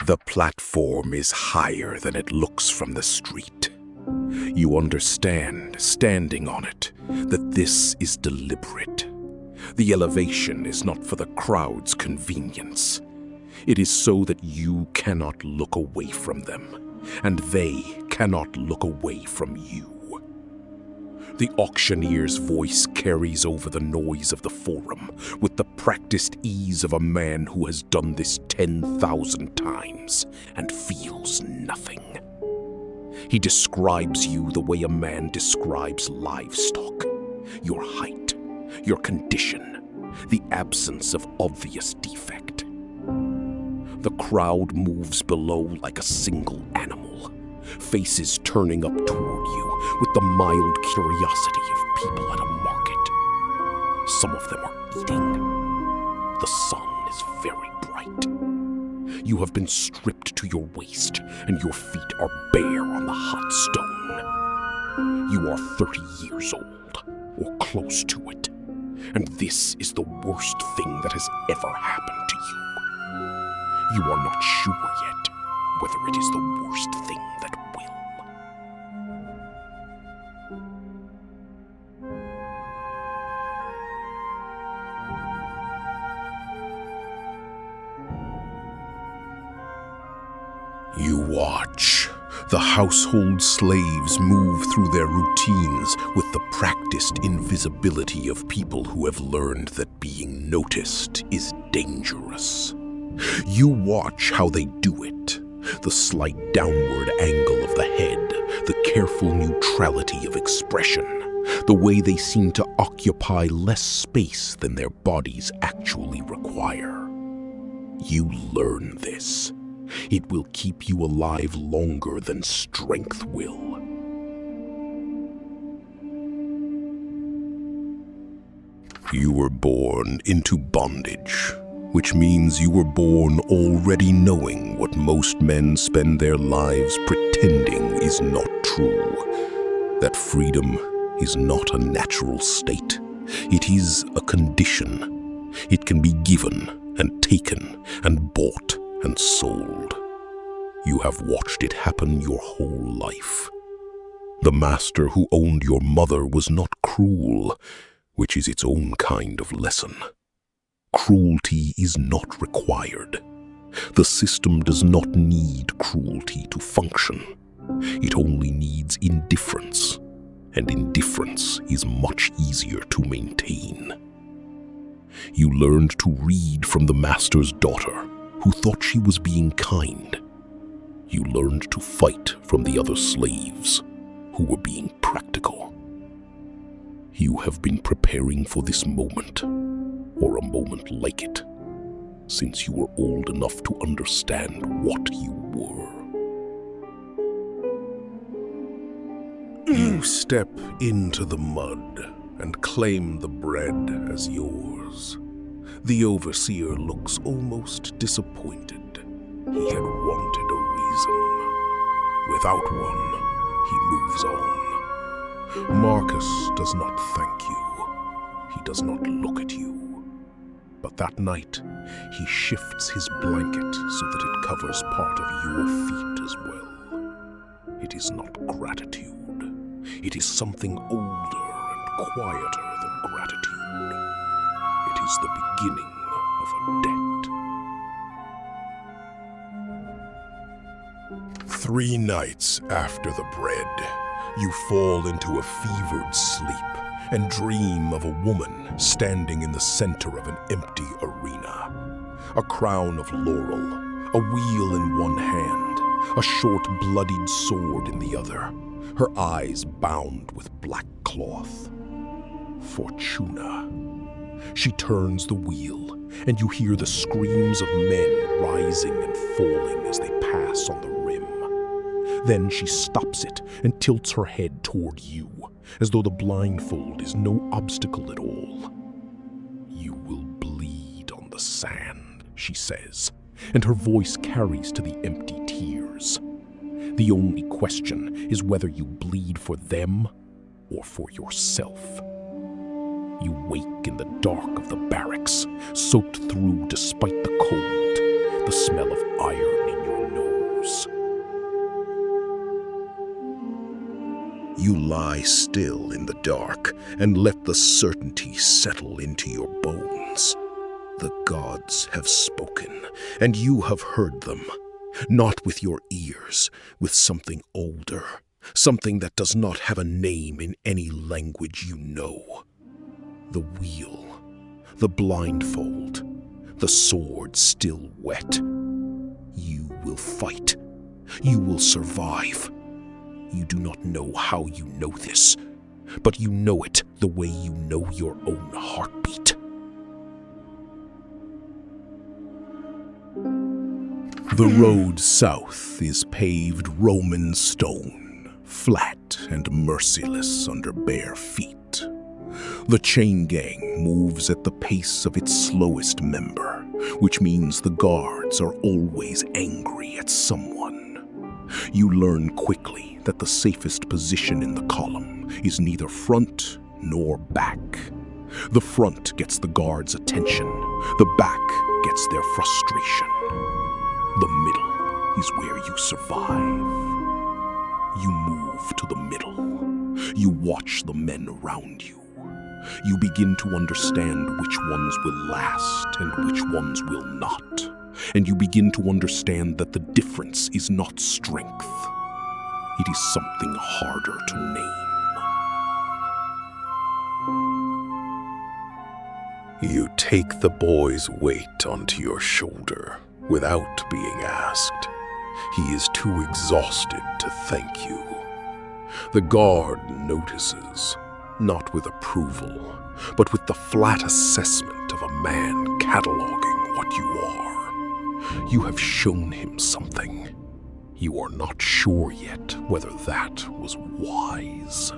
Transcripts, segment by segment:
The platform is higher than it looks from the street. You understand, standing on it, that this is deliberate. The elevation is not for the crowd's convenience. It is so that you cannot look away from them, and they cannot look away from you. The auctioneer's voice carries over the noise of the forum with the practiced ease of a man who has done this 10,000 times and feels nothing. He describes you the way a man describes livestock: your height, your condition, the absence of obvious defect. The crowd moves below like a single animal, faces turning up toward you with the mild curiosity of people at a market. Some of them are eating. The sun is very bright. You have been stripped to your waist, and your feet are bare on the hot stone. You are 30 years old, or close to it, and this is the worst thing that has ever happened to you. You are not sure yet whether it is the worst thing that will. You watch. The household slaves move through their routines with the practiced invisibility of people who have learned that being noticed is dangerous. You watch how they do it. The slight downward angle of the head, the careful neutrality of expression, the way they seem to occupy less space than their bodies actually require. You learn this. It will keep you alive longer than strength will. You were born into bondage, which means you were born already knowing what most men spend their lives pretending is not true. That freedom is not a natural state. It is a condition. It can be given and taken and bought and sold. You have watched it happen your whole life. The master who owned your mother was not cruel, which is its own kind of lesson. Cruelty is not required. The system does not need cruelty to function. It only needs indifference, and indifference is much easier to maintain. You learned to read from the master's daughter, who thought she was being kind. You learned to fight from the other slaves, who were being practical. You have been preparing for this moment, or a moment like it, since you were old enough to understand what you were. You step into the mud and claim the bread as yours. The overseer looks almost disappointed. He had wanted a reason. Without one, he moves on. Marcus does not thank you. He does not look at you. But that night, he shifts his blanket so that it covers part of your feet as well. It is not gratitude. It is something older and quieter than gratitude. It is the beginning of a debt. 3 nights after the bread, you fall into a fevered sleep and dream of a woman standing in the center of an empty arena. A crown of laurel, a wheel in one hand, a short bloodied sword in the other, her eyes bound with black cloth. Fortuna. She turns the wheel, and you hear the screams of men rising and falling as they pass on the rim. Then she stops it and tilts her head toward you, as though the blindfold is no obstacle at all. You will bleed on the sand, she says, and her voice carries to the empty tears. The only question is whether you bleed for them or for yourself. You wake in the dark of the barracks, soaked through despite the cold, the smell of iron in your shadows. You lie still in the dark and let the certainty settle into your bones. The gods have spoken, and you have heard them. Not with your ears, with something older, something that does not have a name in any language you know. The wheel, the blindfold, the sword still wet. You will fight. You will survive. You do not know how you know this, but you know it the way you know your own heartbeat. The road south is paved Roman stone, flat and merciless under bare feet. The chain gang moves at the pace of its slowest member, which means the guards are always angry at someone. You learn quickly that the safest position in the column is neither front nor back. The front gets the guards' attention, the back gets their frustration. The middle is where you survive. You move to the middle. You watch the men around you. You begin to understand which ones will last and which ones will not. And you begin to understand that the difference is not strength. It is something harder to name. You take the boy's weight onto your shoulder without being asked. He is too exhausted to thank you. The guard notices, not with approval, but with the flat assessment of a man cataloging what you are. You have shown him something. You are not sure yet whether that was wise.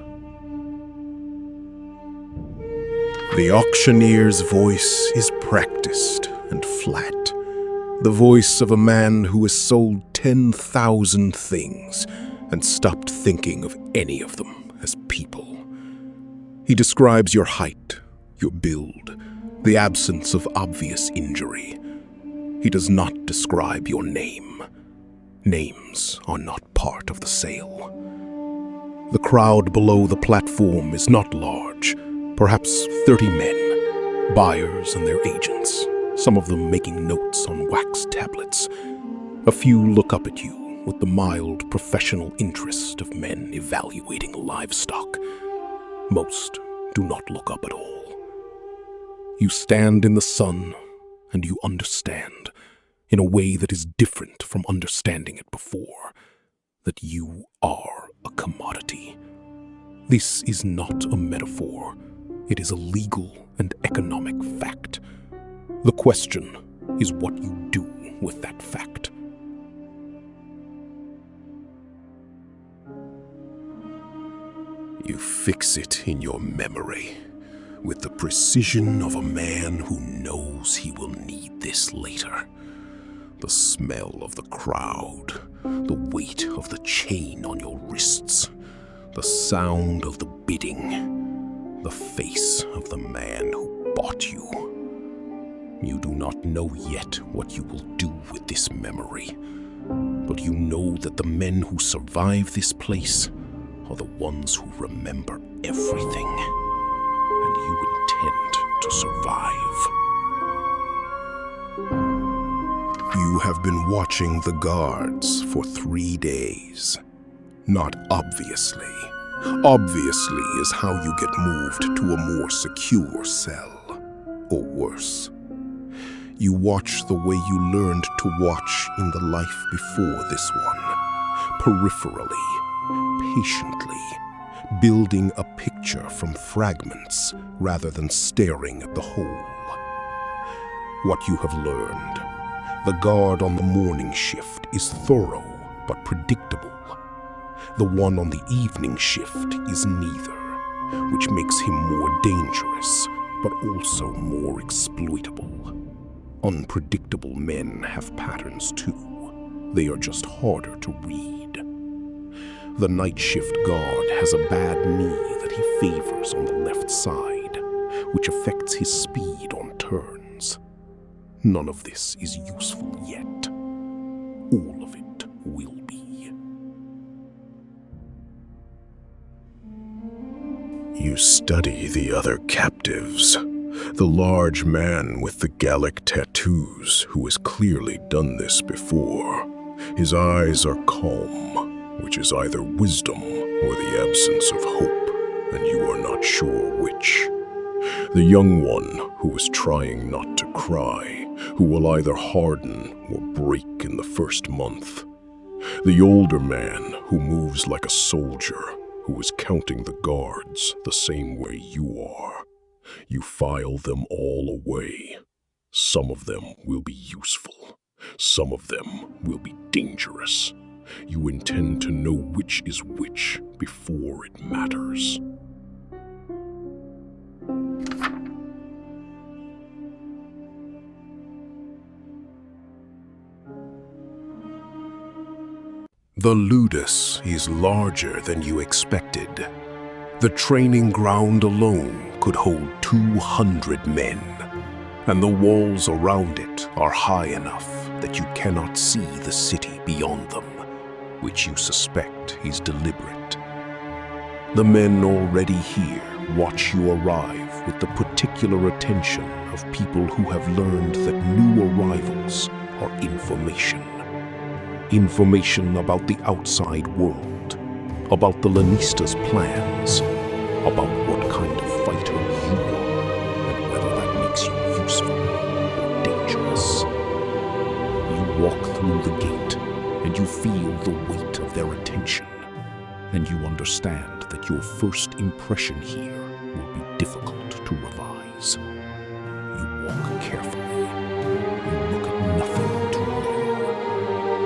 The auctioneer's voice is practiced and flat. The voice of a man who has sold 10,000 things and stopped thinking of any of them as people. He describes your height, your build, the absence of obvious injury. He does not describe your name. Names are not part of the sale. The crowd below the platform is not large, perhaps 30 men, buyers and their agents, some of them making notes on wax tablets. A few look up at you with the mild professional interest of men evaluating livestock. Most do not look up at all. You stand in the sun and you understand, in a way that is different from understanding it before, that you are a commodity. This is not a metaphor. It is a legal and economic fact. The question is what you do with that fact. You fix it in your memory, with the precision of a man who knows he will need this later. The smell of the crowd, the weight of the chain on your wrists, the sound of the bidding, the face of the man who bought you. You do not know yet what you will do with this memory, but you know that the men who survive this place are the ones who remember everything, and you intend to survive. You have been watching the guards for 3 days. Not obviously. Obviously is how you get moved to a more secure cell, or worse. You watch the way you learned to watch in the life before this one, peripherally, patiently, building a picture from fragments rather than staring at the whole. What you have learned. The guard on the morning shift is thorough but predictable. The one on the evening shift is neither, which makes him more dangerous but also more exploitable. Unpredictable men have patterns too. They are just harder to read. The night shift guard has a bad knee that he favors on the left side, which affects his speed on turns. None of this is useful yet. All of it will be. You study the other captives. The large man with the Gallic tattoos, who has clearly done this before. His eyes are calm, which is either wisdom or the absence of hope, and you are not sure which. The young one, who is trying not to cry, who will either harden or break in the first month. The older man, who moves like a soldier, who is counting the guards the same way you are. You file them all away. Some of them will be useful. Some of them will be dangerous. You intend to know which is which before it matters. The Ludus is larger than you expected. The training ground alone could hold 200 men, and the walls around it are high enough that you cannot see the city beyond them, which you suspect is deliberate. The men already here watch you arrive with the particular attention of people who have learned that new arrivals are information. Information about the outside world, about the Lannista's plans, about what kind of fighter you are, and whether that makes you useful or dangerous. You walk through the gate, and you feel the weight of their attention, and you understand that your first impression here will be difficult to revise. You walk carefully. You look at nothing to learn.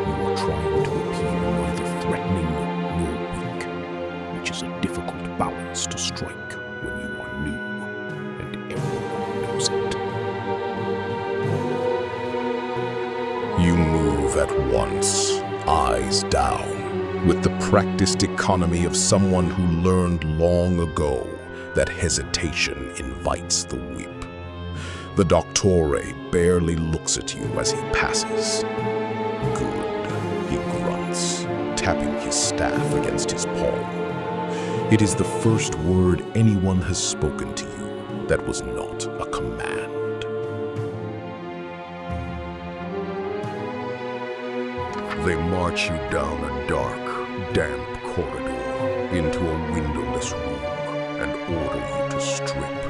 You are trying to appear neither threatening nor weak, which is a difficult balance to strike when you are new, and everyone knows it. You move at once, eyes down, with the practiced economy of someone who learned long ago that hesitation invites the whip. The Doctore barely looks at you as he passes. Good, he grunts, tapping his staff against his palm. It is the first word anyone has spoken to you that was not a command. They march you down a dark, damp corridor into a windowless room and order you to strip.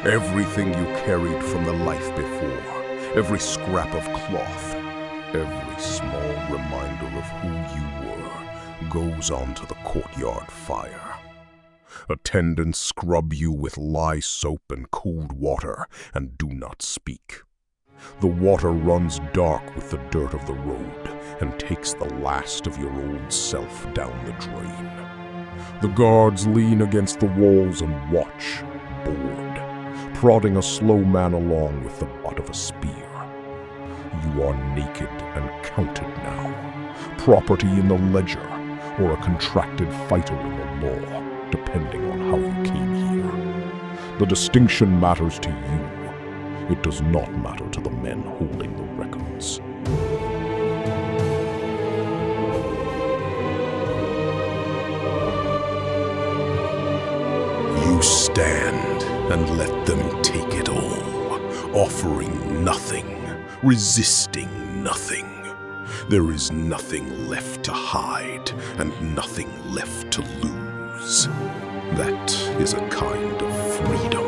Everything you carried from the life before, every scrap of cloth, every small reminder of who you were, goes onto the courtyard fire. Attendants scrub you with lye soap and cold water and do not speak. The water runs dark with the dirt of the road and takes the last of your old self down the drain. The guards lean against the walls and watch, bored, prodding a slow man along with the butt of a spear. You are naked and counted now, property in the ledger, or a contracted fighter in the law, depending on how you came here. The distinction matters to you. It does not matter to the men holding the records. You stand and let them take it all, offering nothing, resisting nothing. There is nothing left to hide and nothing left to lose. That is a kind of freedom,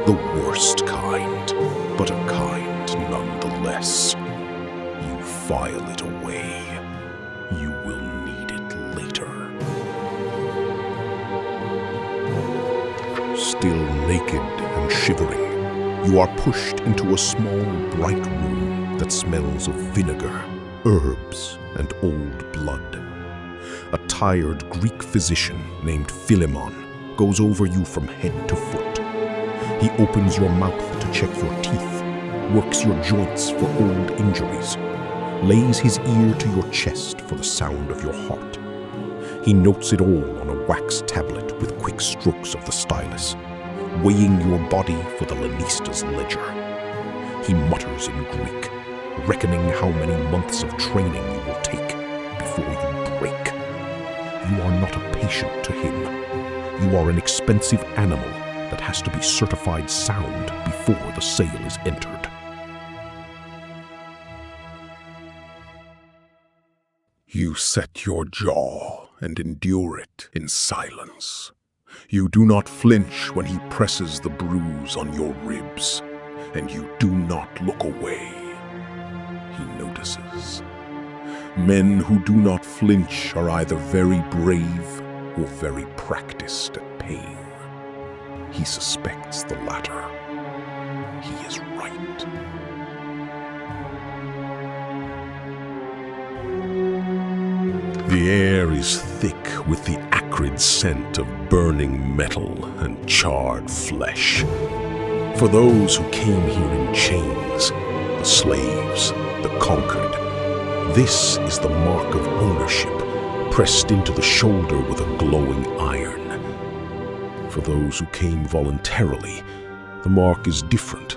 the worst kind, but a kind nonetheless. You file it away. You will need it later. Still naked and shivering, you are pushed into a small, bright room that smells of vinegar, herbs, and old blood. A tired Greek physician named Philemon goes over you from head to foot. He opens your mouth to check your teeth, works your joints for old injuries, lays his ear to your chest for the sound of your heart. He notes it all on a wax tablet with quick strokes of the stylus, weighing your body for the Lannista's ledger. He mutters in Greek, reckoning how many months of training you will take you are not a patient to him. You are an expensive animal that has to be certified sound before the sale is entered. You set your jaw and endure it in silence. You do not flinch when he presses the bruise on your ribs, and you do not look away. He notices. Men who do not flinch are either very brave or very practiced at pain. He suspects the latter. He is right. The air is thick with the acrid scent of burning metal and charred flesh. For those who came here in chains, the slaves, the conquered, this is the mark of ownership, pressed into the shoulder with a glowing iron. For those who came voluntarily, the mark is different.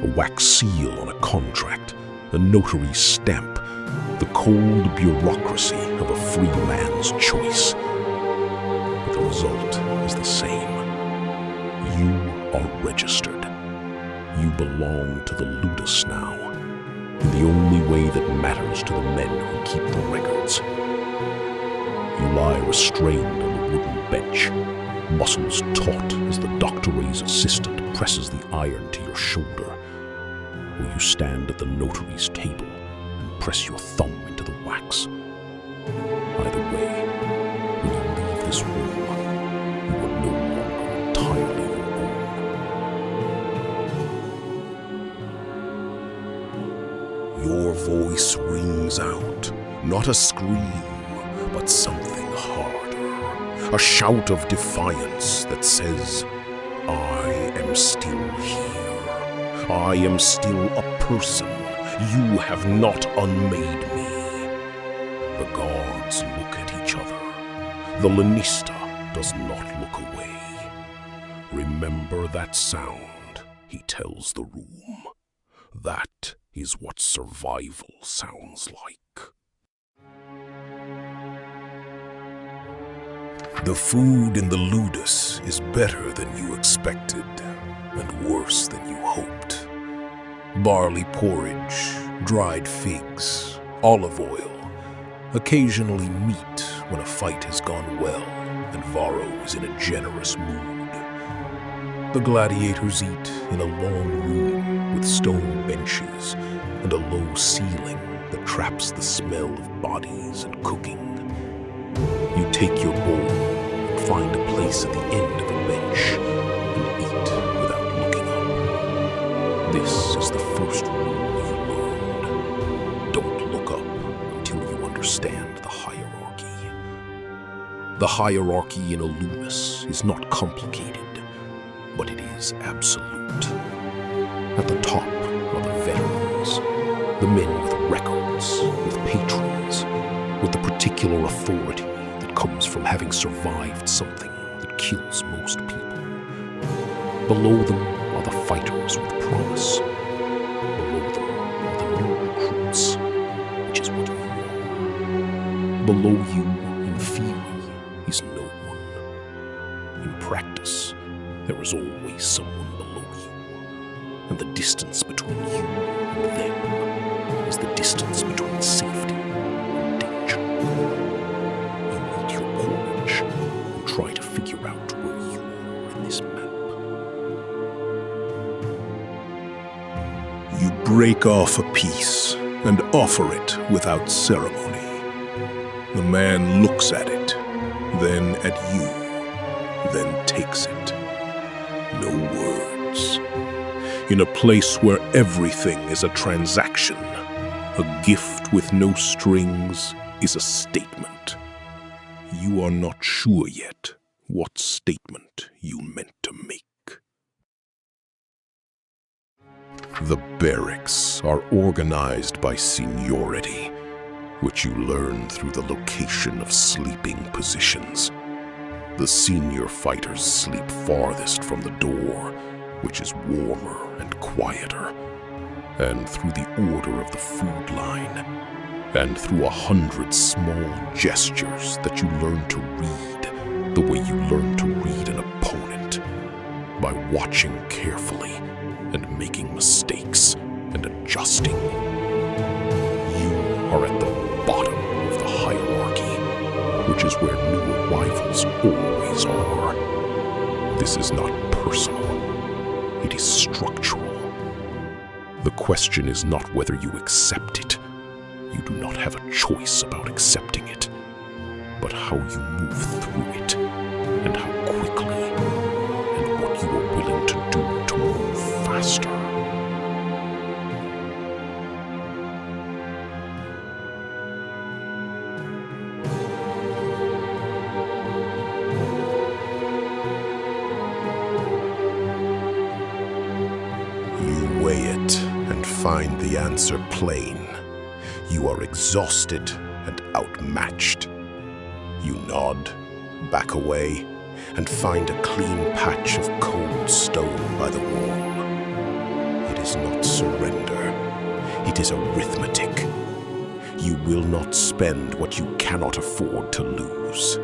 A wax seal on a contract, a notary's stamp, the cold bureaucracy of a free man's choice. But the result is the same. You are registered. You belong to the Ludus now, in the only way that matters to the men who keep the records. You lie restrained on a wooden bench, muscles taut as the doctor's assistant presses the iron to your shoulder, or you stand at the notary's table and press your thumb into the wax. Either way, when you leave this room, you are no longer entirely your own. Your voice rings out, not a scream, but something harder. A shout of defiance that says, I am still here. I am still a person. You have not unmade me. The guards look at each other. The Lanista does not look away. Remember that sound, he tells the room. That is what survival sounds like. The food in the Ludus is better than you expected, and worse than you hoped. Barley porridge, dried figs, olive oil, occasionally meat when a fight has gone well and Varro is in a generous mood. The gladiators eat in a long room with stone benches and a low ceiling that traps the smell of bodies and cooking. You take your bowl and find a place at the end of a bench and eat without looking up. This is the first rule you learned. Don't look up until you understand the hierarchy. The hierarchy in a Ludus is not complicated, but it is absolute. At the top are the veterans, the men with records, with patrons, with the particular authority that comes from having survived something that kills most people. Below them are the fighters with promise. Below them are the new recruits, which is what you are. Below you, in theory, is no one. In practice, there is always someone below you, and the distance between you and them is the distance between safety and danger. You eat your porridge and try to figure out where you are in this map. You break off a piece and offer it without ceremony. The man looks at it, then at you, then takes it. No words. In a place where everything is a transaction, a gift with no strings is a statement. You are not sure yet what statement you meant to make. The barracks are organized by seniority, which you learn through the location of sleeping positions. The senior fighters sleep farthest from the door, which is warmer and quieter, and through the order of the food line. And through 100 small gestures that you learn to read the way you learn to read an opponent, by watching carefully and making mistakes and adjusting. You are at the bottom of the hierarchy, which is where new arrivals always are. This is not personal, it is structural. The question is not whether you accept it. You do not have a choice about accepting it, but how you move through it, and how quickly, and what you are willing to do to move faster. You weigh it and find the answer plain. You are exhausted and outmatched. You nod, back away, and find a clean patch of cold stone by the wall. It is not surrender, it is arithmetic. You will not spend what you cannot afford to lose.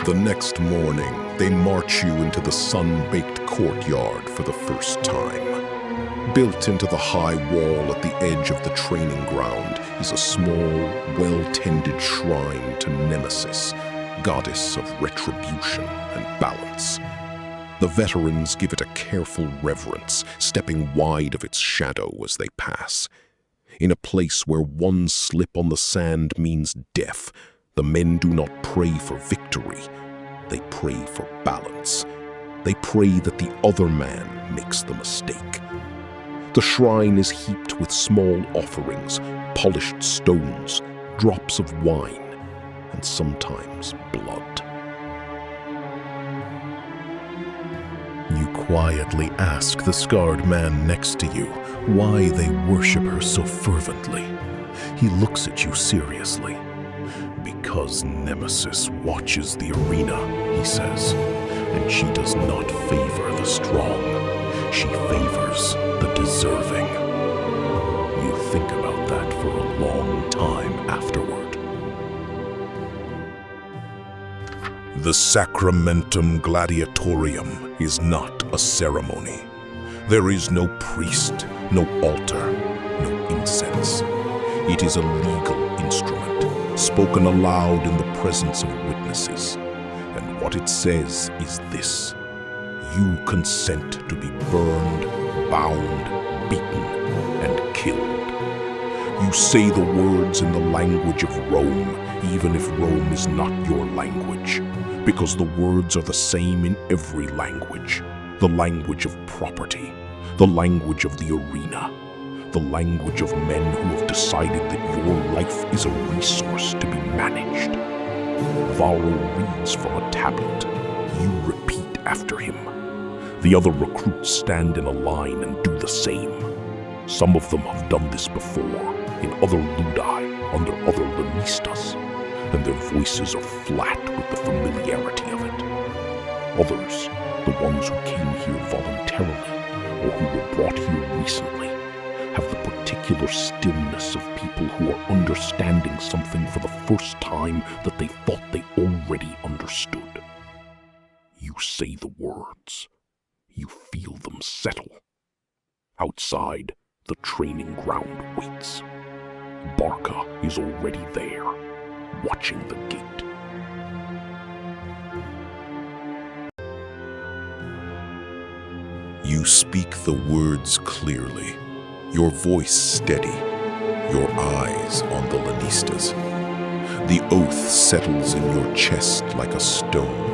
The next morning, they march you into the sun-baked courtyard for the first time. Built into the high wall at the edge of the training ground is a small, well-tended shrine to Nemesis, goddess of retribution and balance. The veterans give it a careful reverence, stepping wide of its shadow as they pass. In a place where one slip on the sand means death, the men do not pray for victory. They pray for balance. They pray that the other man makes the mistake. The shrine is heaped with small offerings, polished stones, drops of wine, and sometimes blood. You quietly ask the scarred man next to you why they worship her so fervently. He looks at you seriously. Because Nemesis watches the arena, he says, and she does not favor the strong. She favors the deserving. You think about that for a long time afterward. The Sacramentum Gladiatorium is not a ceremony. There is no priest, no altar, no incense. It is a legal instrument, spoken aloud in the presence of witnesses. And what it says is this: you consent to be burned, bound, beaten, and killed. You say the words in the language of Rome, even if Rome is not your language, because the words are the same in every language. The language of property, the language of the arena, the language of men who have decided that your life is a resource to be managed. Varro reads from a tablet. You repeat after him. The other recruits stand in a line and do the same. Some of them have done this before, in other Ludi, under other Lenistas, and their voices are flat with the familiarity of it. Others, the ones who came here voluntarily, or who were brought here recently, have the particular stillness of people who are understanding something for the first time that they thought they already understood. You say the words. You feel them settle. Outside, the training ground waits. Barca is already there, watching the gate. You speak the words clearly, your voice steady, your eyes on the Lenistas. The oath settles in your chest like a stone.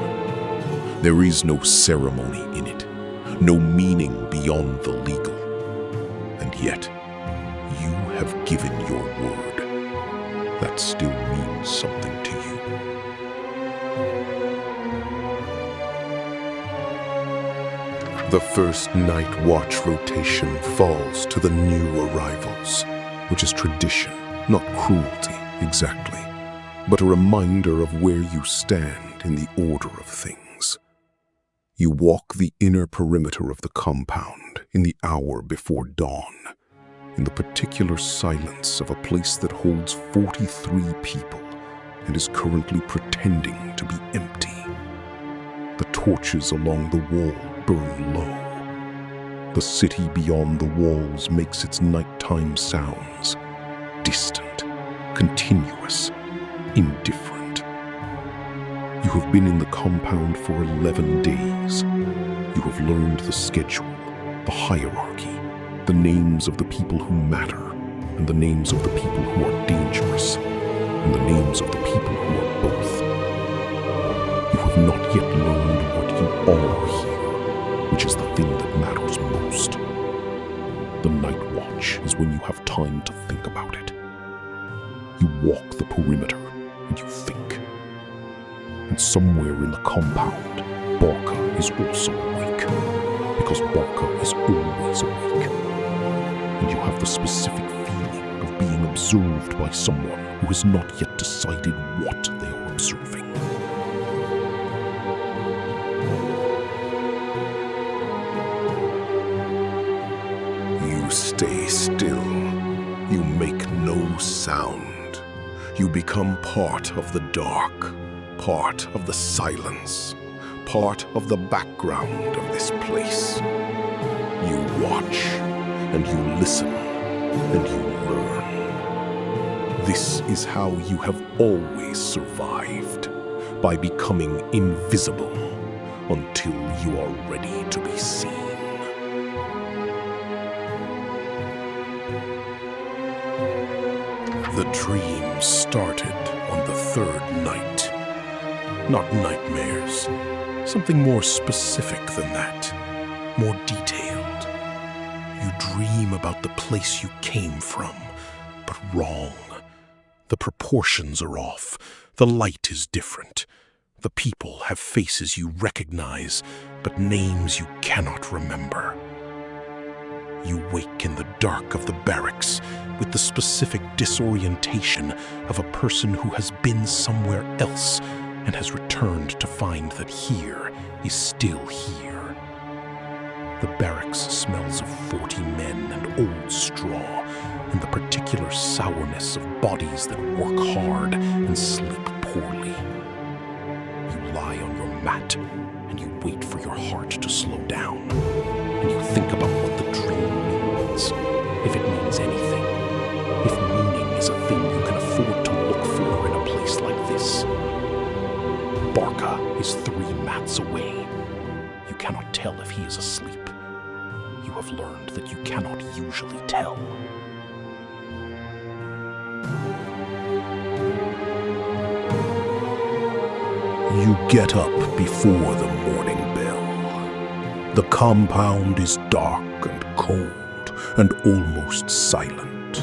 There is no ceremony in it, no meaning beyond the legal. And yet, you have given your word. That still means something to you. The first night watch rotation falls to the new arrivals, which is tradition, not cruelty exactly, but a reminder of where you stand in the order of things. You walk the inner perimeter of the compound in the hour before dawn. in the particular silence of a place that holds 43 people and is currently pretending to be empty. The torches along the wall burn low. The city beyond the walls makes its nighttime sounds, distant, continuous, indifferent. You have been in the compound for 11 days. You have learned the schedule, the hierarchy, the names of the people who matter, and the names of the people who are dangerous, and the names of the people who are both. You have not yet learned what you are here, which is the thing that matters most. The night watch is when you have time to think about it. You walk the perimeter and you think. And somewhere in the compound, Barca is also awake, because Barca is always awake. And you have the specific feeling of being observed by someone who has not yet decided what they are observing. You stay still. You make no sound. You become part of the dark, part of the silence, part of the background of this place. You watch, and you listen, and you learn. This is how you have always survived, by becoming invisible until you are ready to be seen. The dream started on the third night. Not nightmares, something more specific than that, more detailed. You dream about the place you came from, but wrong. The proportions are off, the light is different. The people have faces you recognize, but names you cannot remember. You wake in the dark of the barracks with the specific disorientation of a person who has been somewhere else and has returned to find that here is still here. The barracks smells of 40 men and old straw, and the particular sourness of bodies that work hard and sleep poorly. You lie on your mat, and you wait for your heart to slow down, and you think about what the dream means, if it means anything, if meaning is a thing you can afford to look for in a place like this. Barca is 3 mats away. You cannot tell if he is asleep. You have learned that you cannot usually tell. You get up before the morning bell. The compound is dark and cold and almost silent.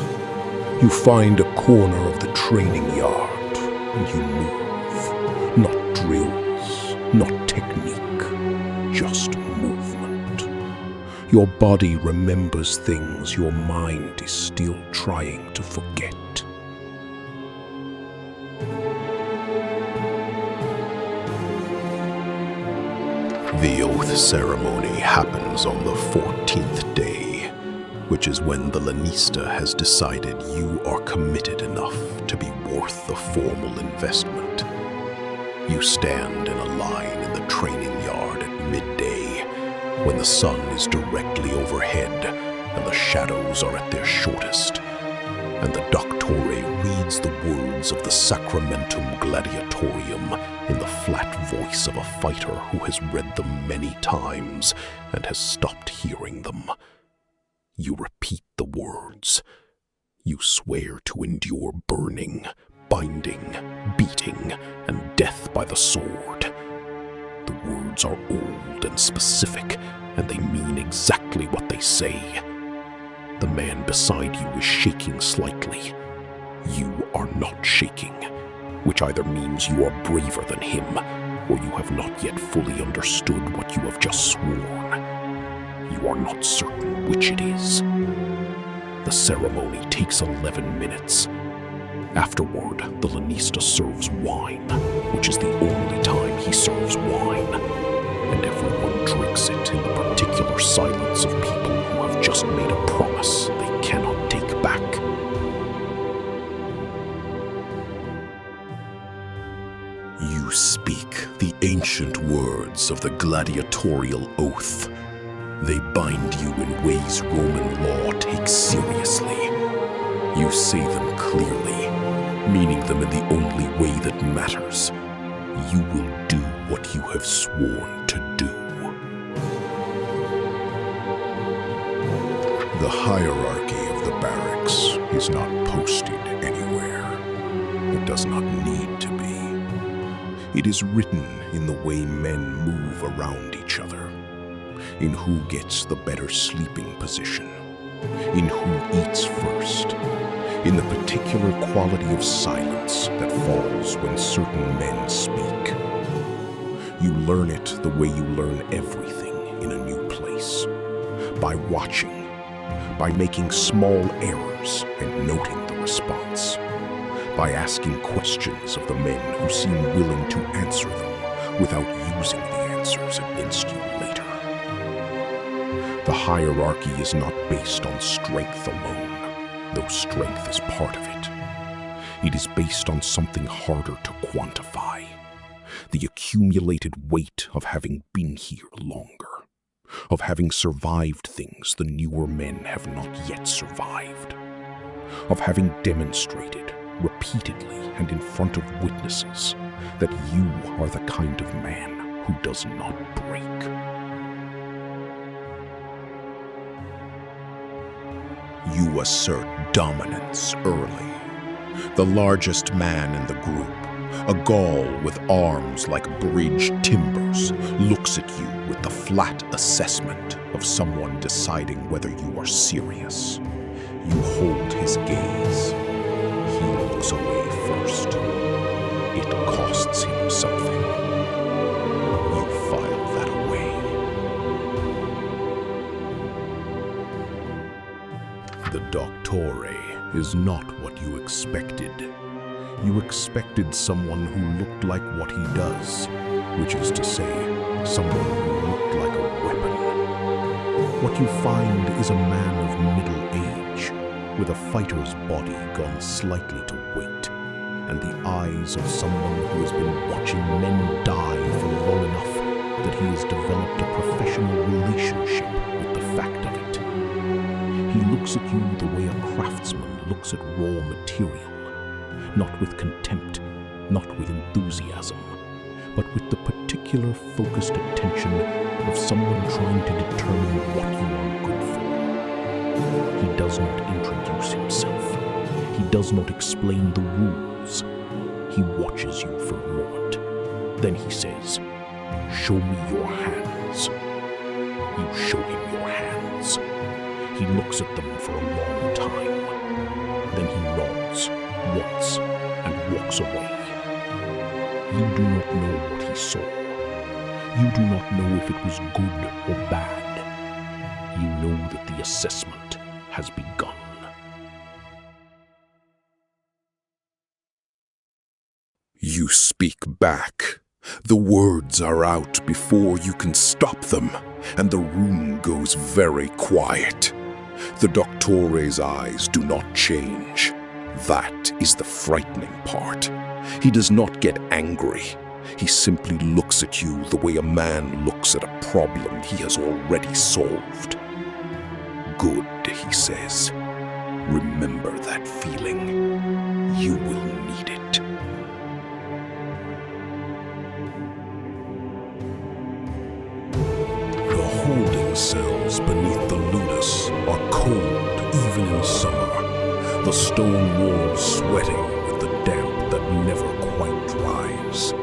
You find a corner of the training yard and you move. Not drills, not technique, just movement. Your body remembers things your mind is still trying to forget. The oath ceremony happens on the 14th day, which is when the Lanista has decided you are committed enough to be worth the formal investment. You stand in a line in the training yard at midday, when the sun is directly overhead and the shadows are at their shortest, and the Doctore reads the words of the Sacramentum Gladiatorium in the flat voice of a fighter who has read them many times and has stopped hearing them. You repeat the words. You swear to endure burning, binding, beating, and death by the sword. The words are old and specific, and they mean exactly what they say. The man beside you is shaking slightly. You are not shaking, which either means you are braver than him, or you have not yet fully understood what you have just sworn. You are not certain which it is. The ceremony takes 11 minutes. Afterward, the Lanista serves wine, which is the only time he serves wine, and everyone drinks it in the particular silence of people who have just made a promise they cannot back. You speak the ancient words of the gladiatorial oath. They bind you in ways Roman law takes seriously. You say them clearly, meaning them in the only way that matters. You will do what you have sworn to do. The hierarchy of the barracks is not posted anywhere. It does not need to be. It is written in the way men move around each other, in who gets the better sleeping position, in who eats first, in the particular quality of silence that falls when certain men speak. You learn it the way you learn everything in a new place, by watching, by making small errors and noting the response, by asking questions of the men who seem willing to answer them without using the answers against you later. The hierarchy is not based on strength alone, though strength is part of it. It is based on something harder to quantify, the accumulated weight of having been here longer, of having survived things the newer men have not yet survived, of having demonstrated repeatedly and in front of witnesses that you are the kind of man who does not break. You assert dominance early. The largest man in the group, a Gaul with arms like bridge timbers, looks at you with the flat assessment of someone deciding whether you are serious. You hold his gaze. He looks away first. It costs him something. You file that away. The Doctore is not what you expected. You expected someone who looked like what he does, which is to say, someone who looked like a weapon. What you find is a man of middle age, with a fighter's body gone slightly to weight, and the eyes of someone who has been watching men die for long enough that he has developed a professional relationship with the fact of it. He looks at you the way a craftsman looks at raw material, not with contempt, not with enthusiasm, but with the particular focused attention of someone trying to determine what you are good for. He does not introduce himself. He does not explain the rules. He watches you for a moment. Then he says, "Show me your hands." You show him your hands. He looks at them for a long time. Then he nods once and walks away. You do not know what he saw. You do not know if it was good or bad. You know that the assessment has begun. You speak back. The words are out before you can stop them, and the room goes very quiet. The Doctore's eyes do not change. That is the frightening part. He does not get angry. He simply looks at you the way a man looks at a problem he has already solved. "Good," he says. "Remember that feeling. You will need it." The holding cells beneath the Ludus are cold even in summer, the stone walls sweating with the damp that never quite dries.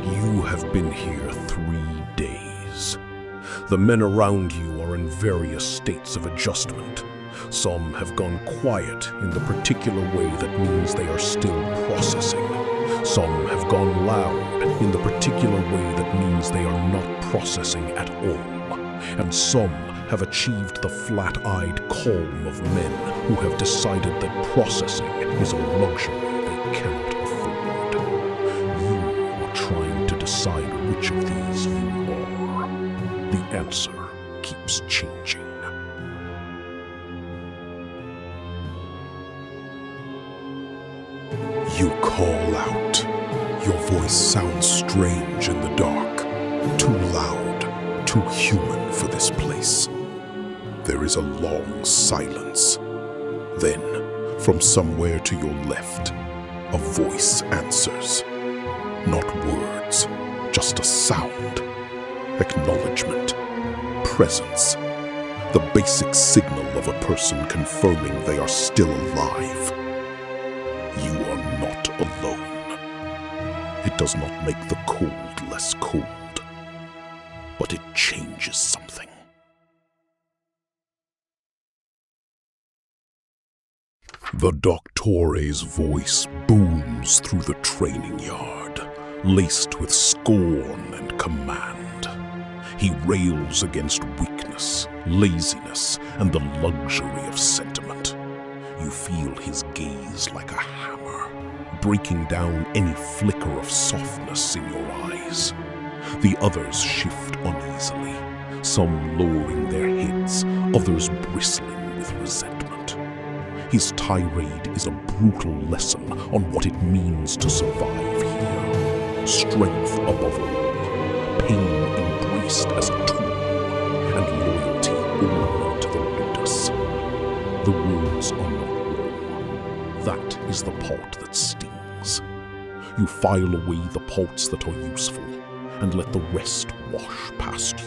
You have been here 3 days. The men around you are in various states of adjustment. Some have gone quiet in the particular way that means they are still processing. Some have gone loud in the particular way that means they are not processing at all. And some have achieved the flat-eyed calm of men who have decided that processing is a luxury they cannot afford. You are trying to decide which of these you are. The answer keeps changing. call out. Your voice sounds strange in the dark, too loud, too human for this place. There is a long silence. Then, from somewhere to your left, a voice answers. Not words, just a sound. Acknowledgement. Presence. The basic signal of a person confirming they are still alive. You are not alone. It does not make the cold less cold, but it changes something. The Doctore's voice booms through the training yard, laced with scorn and command. He rails against weakness, laziness, and the luxury of sentiment. You feel his gaze like a hammer, breaking down any flicker of softness in your eyes. The others shift uneasily, some lowering their heads, others bristling with resentment. His tirade is a brutal lesson on what it means to survive here. Strength above all, pain embraced as a tool, and loyalty only to the Ludus. The words are not wrong. That is the part that stings. You file away the parts that are useful, and let the rest wash past you.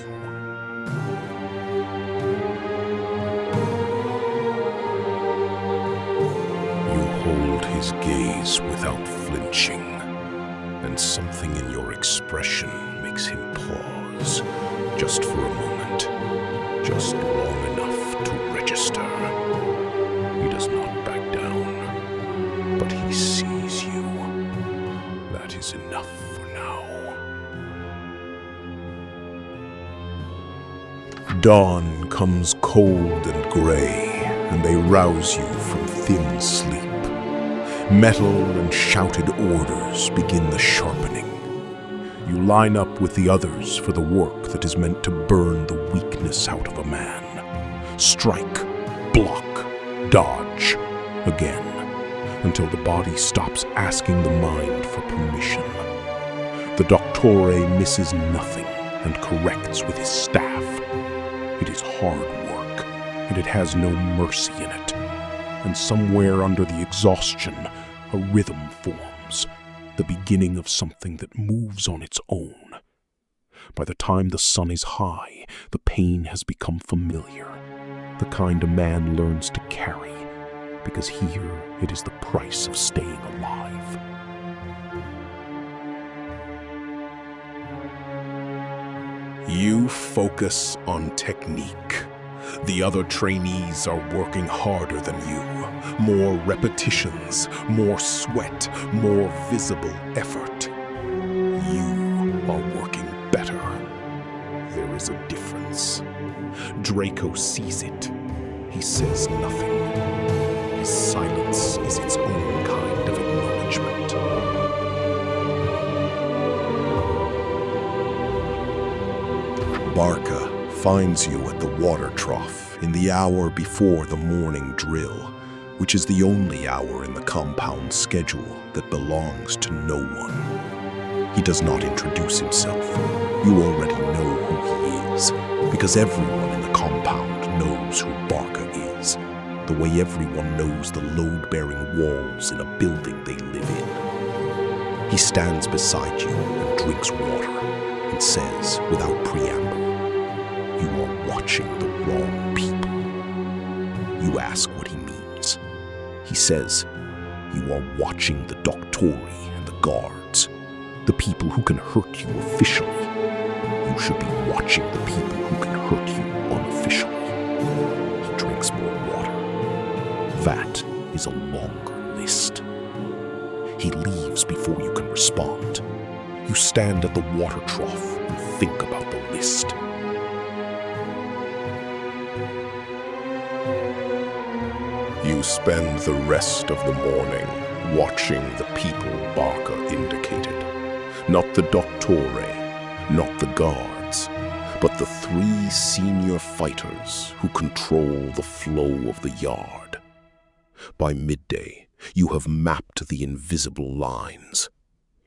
You hold his gaze without flinching, and something in your expression makes him pause, just for a moment, just long enough to register. He does not back down, but he sees you. That is enough for now. Dawn comes cold and gray, and they rouse you from thin sleep. Metal and shouted orders begin the sharpening. You line up with the others for the work that is meant to burn the weakness out of a man. Strike, block, dodge, again, until the body stops asking the mind for permission. The Doctore misses nothing and corrects with his staff. It is hard work, and it has no mercy in it. And somewhere under the exhaustion, a rhythm forms, the beginning of something that moves on its own. By the time the sun is high, the pain has become familiar, the kind a man learns to carry, because here it is the price of staying alive. You focus on technique. The other trainees are working harder than you. More repetitions, more sweat, more visible effort. You are working better. There is a difference. Draco sees it. He says nothing. His silence is its own kind of acknowledgement. Barca finds you at the water trough in the hour before the morning drill, which is the only hour in the compound schedule that belongs to no one. He does not introduce himself. You already know who he is, because everyone in the compound knows who Barca is, the way everyone knows the load-bearing walls in a building they live in. He stands beside you and drinks water and says, without preamble, "You are watching the wrong people." You ask what he means. He says, "You are watching the Doctori and the guards, the people who can hurt you officially. You should be watching the people who can hurt you unofficially." He drinks more water. That is a longer list. He leaves before you can respond. You stand at the water trough and think about the list. You spend the rest of the morning watching the people Barca indicated. Not the Doctore, not the guards, but the 3 senior fighters who control the flow of the yard. By midday, You have mapped the invisible lines.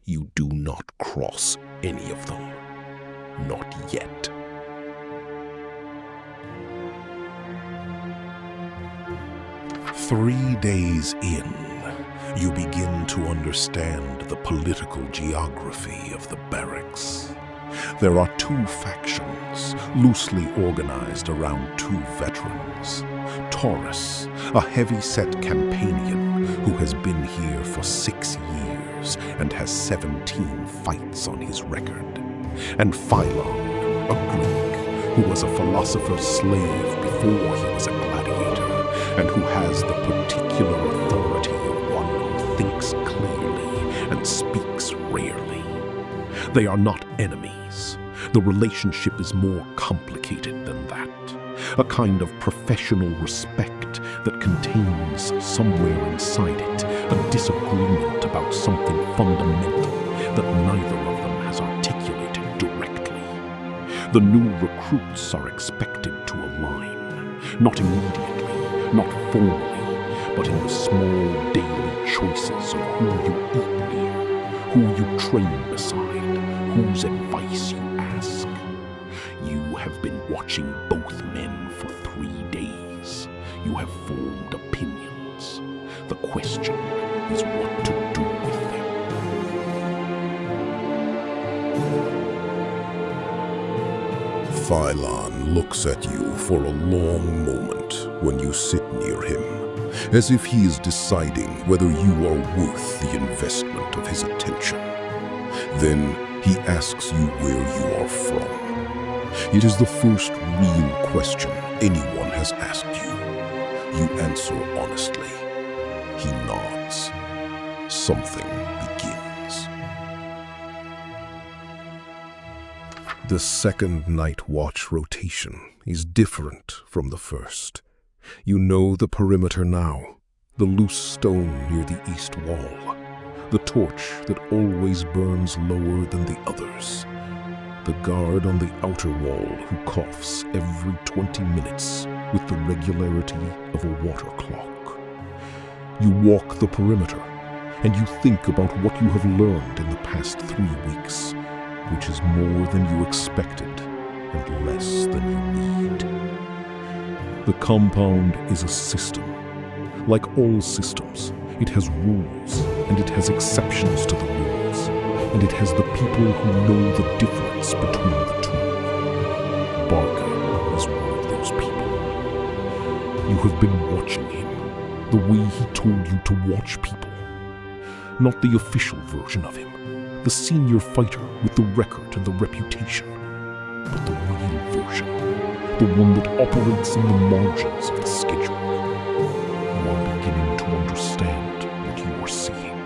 You do not cross any of them. Not yet. "3 days in, you begin to understand the political geography of the barracks. There are 2 factions, loosely organized around 2 veterans. Taurus, a heavy-set Campanian who has been here for 6 years and has 17 fights on his record. And Philon, a Greek who was a philosopher's slave before he was a gladiator, and who has the particular authority of one who thinks clearly and speaks rarely. They are not enemies. The relationship is more complicated than that. A kind of professional respect that contains somewhere inside it a disagreement about something fundamental that neither of them has articulated directly. The new recruits are expected to align, not immediately, not formally, but in the small daily choices of who you eat near, who you train beside, whose advice you ask. You have been watching both men for 3 days. You have formed opinions. The question is what to do with them. Philon looks at you for a long moment when you sit near him, as if he is deciding whether you are worth the investment of his attention. Then he asks you where you are from. It is the first real question anyone has asked you. You answer honestly. He nods. Something begins. The second night watch rotation is different from the first. You know the perimeter now, the loose stone near the east wall, the torch that always burns lower than the others, the guard on the outer wall who coughs every 20 minutes with the regularity of a water clock. You walk the perimeter, and you think about what you have learned in the past 3 weeks, which is more than you expected and less than you need. The compound is a system. Like all systems, it has rules, and it has exceptions to the rules, and it has the people who know the difference between the two. Barker is one of those people. You have been watching him, the way he told you to watch people. Not the official version of him, the senior fighter with the record and the reputation, but the real version, the one that operates in the margins of the schedule. You are beginning to understand what you are seeing.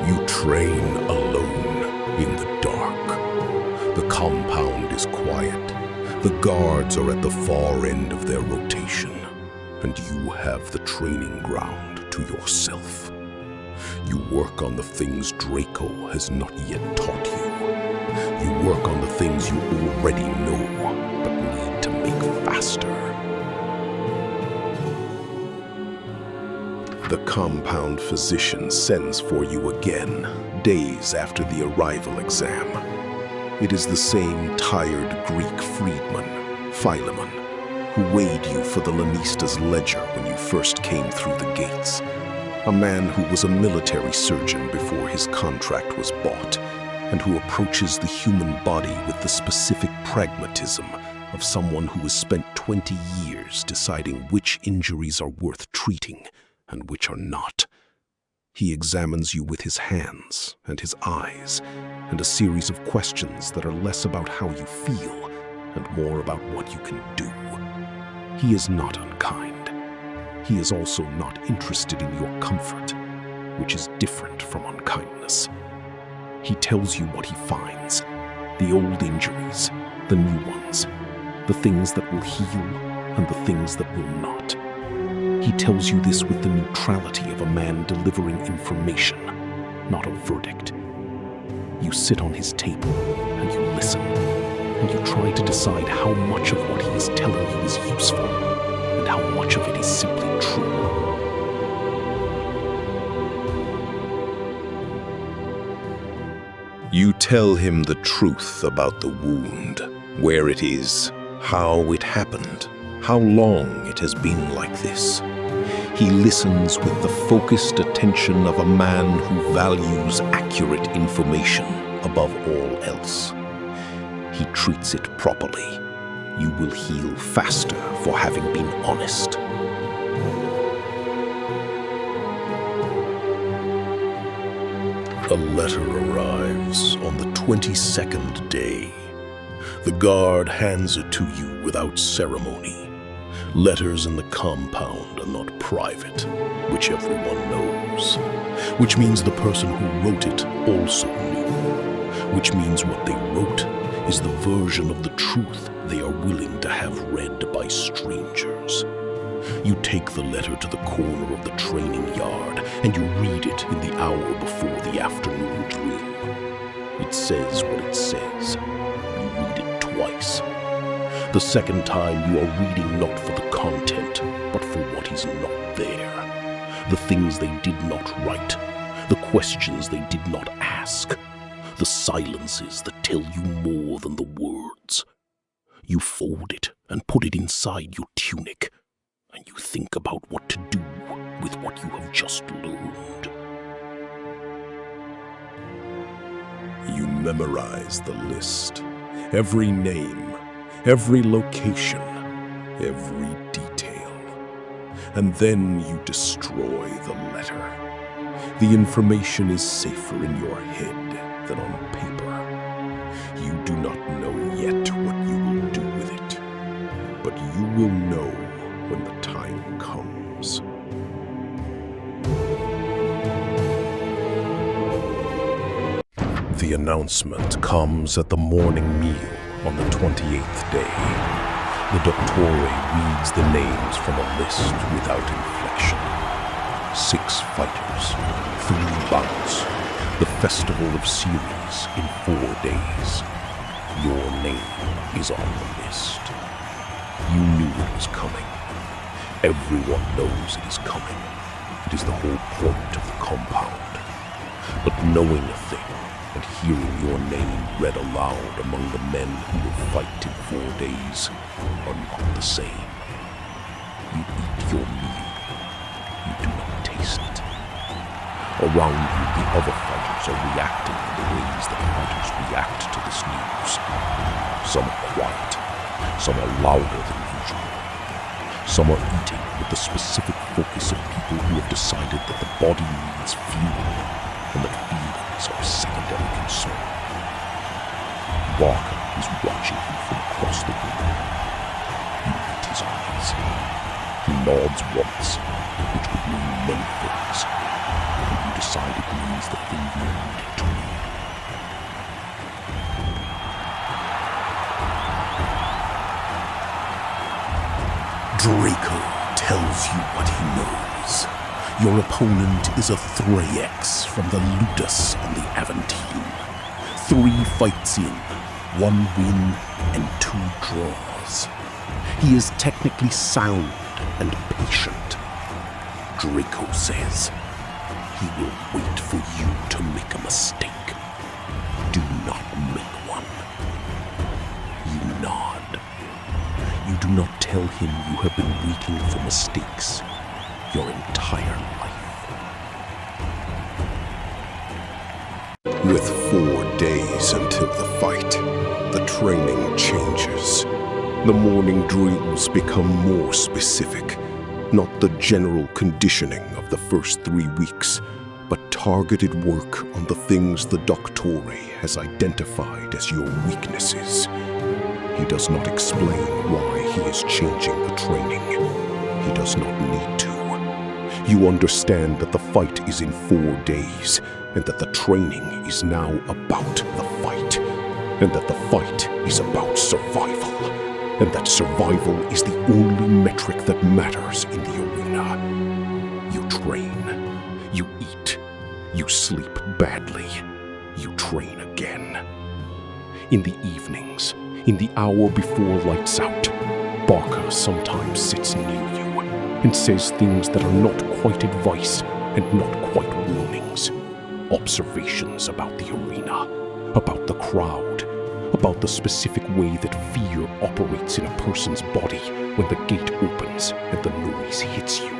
You train alone in the dark. The compound is quiet. The guards are at the far end of their rotation, and you have the training ground to yourself. You work on the things Draco has not yet taught you. You work on the things you already know, but need to make faster. The compound physician sends for you again, days after the arrival exam. It is the same tired Greek freedman, Philemon, who weighed you for the Lanista's ledger when you first came through the gates. A man who was a military surgeon before his contract was bought, and who approaches the human body with the specific pragmatism of someone who has spent 20 years deciding which injuries are worth treating and which are not. He examines you with his hands and his eyes, and a series of questions that are less about how you feel and more about what you can do. He is not unkind. He is also not interested in your comfort, which is different from unkindness. He tells you what he finds, the old injuries, the new ones, the things that will heal and the things that will not. He tells you this with the neutrality of a man delivering information, not a verdict. You sit on his table and you listen. and you try to decide how much of what he is telling you is useful, and how much of it is simply true. You tell him the truth about the wound, where it is, how it happened, how long it has been like this. He listens with the focused attention of a man who values accurate information above all else. He treats it properly. You will heal faster for having been honest. A letter arrives on the 22nd day. The guard hands it to you without ceremony. Letters in the compound are not private, which everyone knows. Which means the person who wrote it also knew. Which means what they wrote is the version of the truth they are willing to have read by strangers. You take the letter to the corner of the training yard and you read it in the hour before the afternoon drill. It says what it says. You read it twice. The second time you are reading not for the content, but for what is not there. The things they did not write, the questions they did not ask, the silences that tell you more than the words. You fold it and put it inside your tunic, and you think about what to do with what you have just learned. You memorize the list, every name, every location, every detail. And then you destroy the letter. The information is safer in your head than on paper. You do not know yet what you will do with it, but you will know when the time comes. The announcement comes at the morning meal on the 28th day. The Doctore reads the names from a list without inflection. 6 fighters, 3 bouts, the Festival of Series in 4 days. Your name is on the list. You knew it was coming. Everyone knows it is coming. It is the whole point of the compound. But knowing a thing and hearing your name read aloud among the men who will fight in 4 days are not the same. You eat your meal. You do not taste it. Around you, the other fighters are reacting in the ways that fighters react to this news. Some are quiet. Some are louder than usual. Some are eating with the specific focus of people who have decided that the body needs fuel and that feelings are a secondary concern. Barker is watching you from across the room. You meet his eyes. He nods once, which could mean many things, and you decide it means the thing you need it to mean. Draco tells you what he knows. Your opponent is a Thracian from the Ludus on the Aventine. 3 fights in, 1 win and 2 draws. He is technically sound and patient. Draco says he will wait for you to make a mistake. Do not make one. You nod. You do not tell him you have been waiting for mistakes your entire life. With 4 days until the fight, the training changes. The morning drills become more specific, not the general conditioning of the first 3 weeks, but targeted work on the things the Doctore has identified as your weaknesses. He does not explain why he is changing the training. He does not need to. You understand that the fight is in 4 days, and that the training is now about the fight, and that the fight is about survival, and that survival is the only metric that matters in the arena. You train, you eat, you sleep badly, you train again. In the evenings, In the hour before lights out, Barker sometimes sits near you and says things that are not quite advice and not quite warnings. Observations about the arena, about the crowd, about the specific way that fear operates in a person's body when the gate opens and the noise hits you.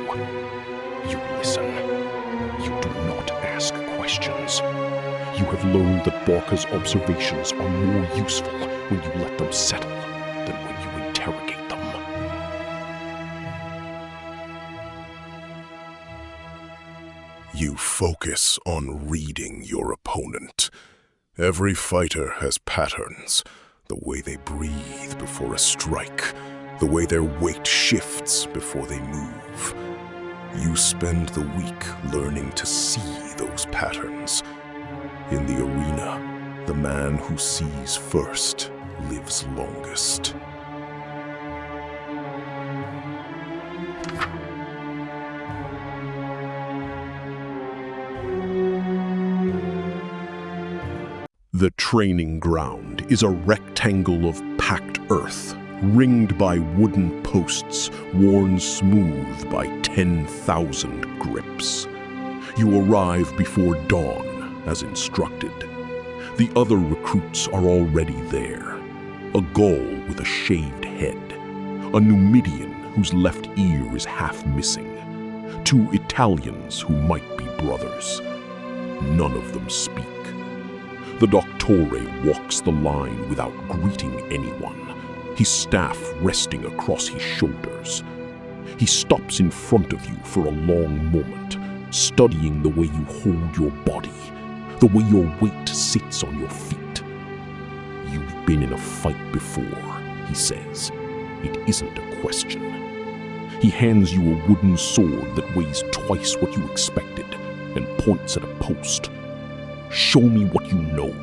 You listen. You do not ask questions. You have learned that Barker's observations are more useful when you let them settle than when you interrogate them. You focus on reading your opponent. Every fighter has patterns. The way they breathe before a strike, the way their weight shifts before they move. You spend the week learning to see those patterns. In the arena, the man who sees first lives longest. The training ground is a rectangle of packed earth, ringed by wooden posts worn smooth by 10,000 grips. You arrive before dawn, as instructed. The other recruits are already there. A Gaul with a shaved head, a Numidian whose left ear is half missing, 2 Italians who might be brothers. None of them speak. The Doctore walks the line without greeting anyone, his staff resting across his shoulders. He stops in front of you for a long moment, studying the way you hold your body, the way your weight sits on your feet. You've been in a fight before, he says. It isn't a question. He hands you a wooden sword that weighs twice what you expected and points at a post. Show me what you know.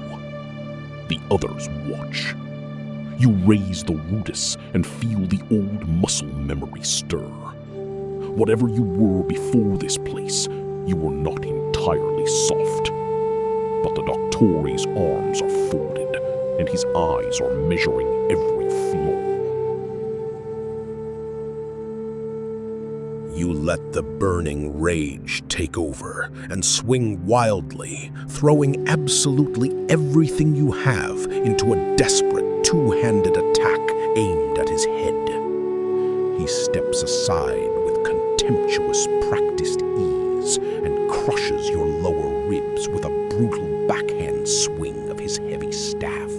The others watch. You raise the Ludus and feel the old muscle memory stir. Whatever you were before this place, you were not entirely soft. But the Doctore's arms are folded, and his eyes are measuring every flaw. You let the burning rage take over and swing wildly, throwing absolutely everything you have into a desperate two-handed attack aimed at his head. He steps aside with contemptuous practiced ease and crushes your lower ribs with a brutal backhand swing of his heavy staff.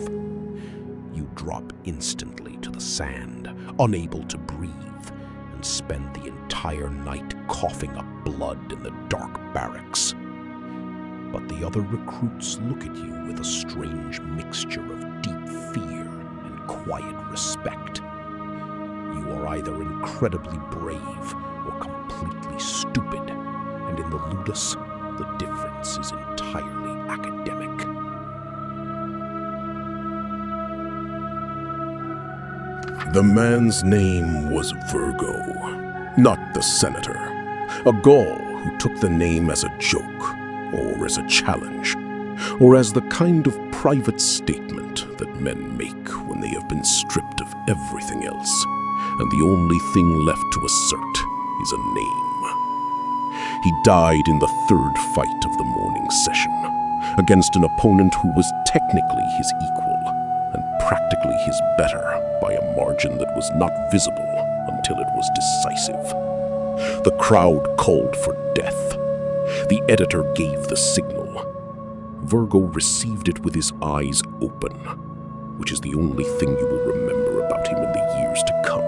You drop instantly to the sand, unable to breathe, and spend the entire night coughing up blood in the dark barracks. But the other recruits look at you with a strange mixture of deep fear and quiet respect. You are either incredibly brave or completely stupid, and in the Ludus, the difference is entirely academic. The man's name was Virgo, not the senator. A Gaul who took the name as a joke, or as a challenge, or as the kind of private statement that men make when they have been stripped of everything else, and the only thing left to assert is a name. He died in the 3rd fight of the morning session, against an opponent who was technically his equal, and practically his better by a margin that was not visible until it was decisive. The crowd called for death. The editor gave the signal. Virgo received it with his eyes open, which is the only thing you will remember about him in the years to come,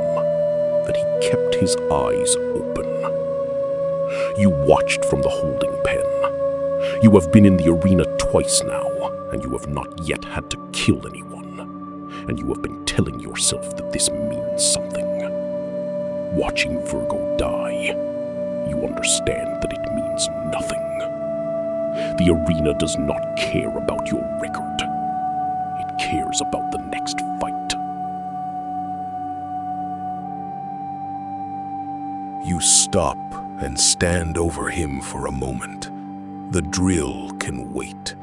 that he kept his eyes open. You watched from the holding pen. You have been in the arena twice now, and you have not yet had to kill anyone, and you have been telling yourself that this means something. Watching Virgo die, you understand that it means nothing. The arena does not care about your record. It cares about the next fight. You stop and stand over him for a moment. The drill can wait.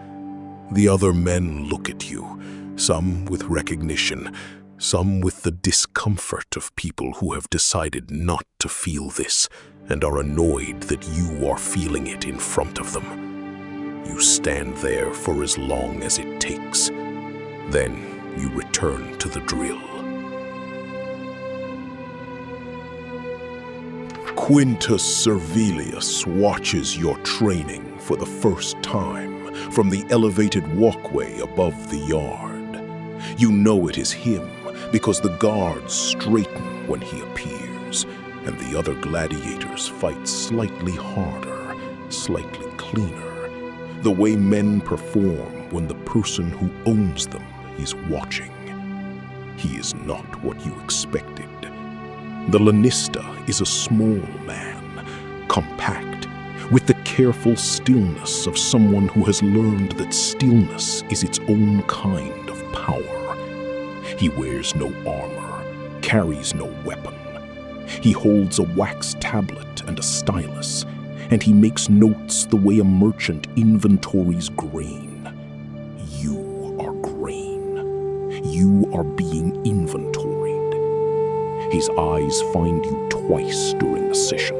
The other men look at you, some with recognition, Some with the discomfort of people who have decided not to feel this and are annoyed that you are feeling it in front of them. You stand there for as long as it takes. Then you return to the drill. Quintus Servilius watches your training for the first time from the elevated walkway above the yard. You know it is him because the guards straighten when he appears, and the other gladiators fight slightly harder, slightly cleaner, the way men perform when the person who owns them is watching. He is not what you expected. The lanista is a small man, compact, with the careful stillness of someone who has learned that stillness is its own kind of power. He wears no armor, carries no weapon. He holds a wax tablet and a stylus, and he makes notes the way a merchant inventories grain. You are grain. You are being inventoried. His eyes find you twice during the session.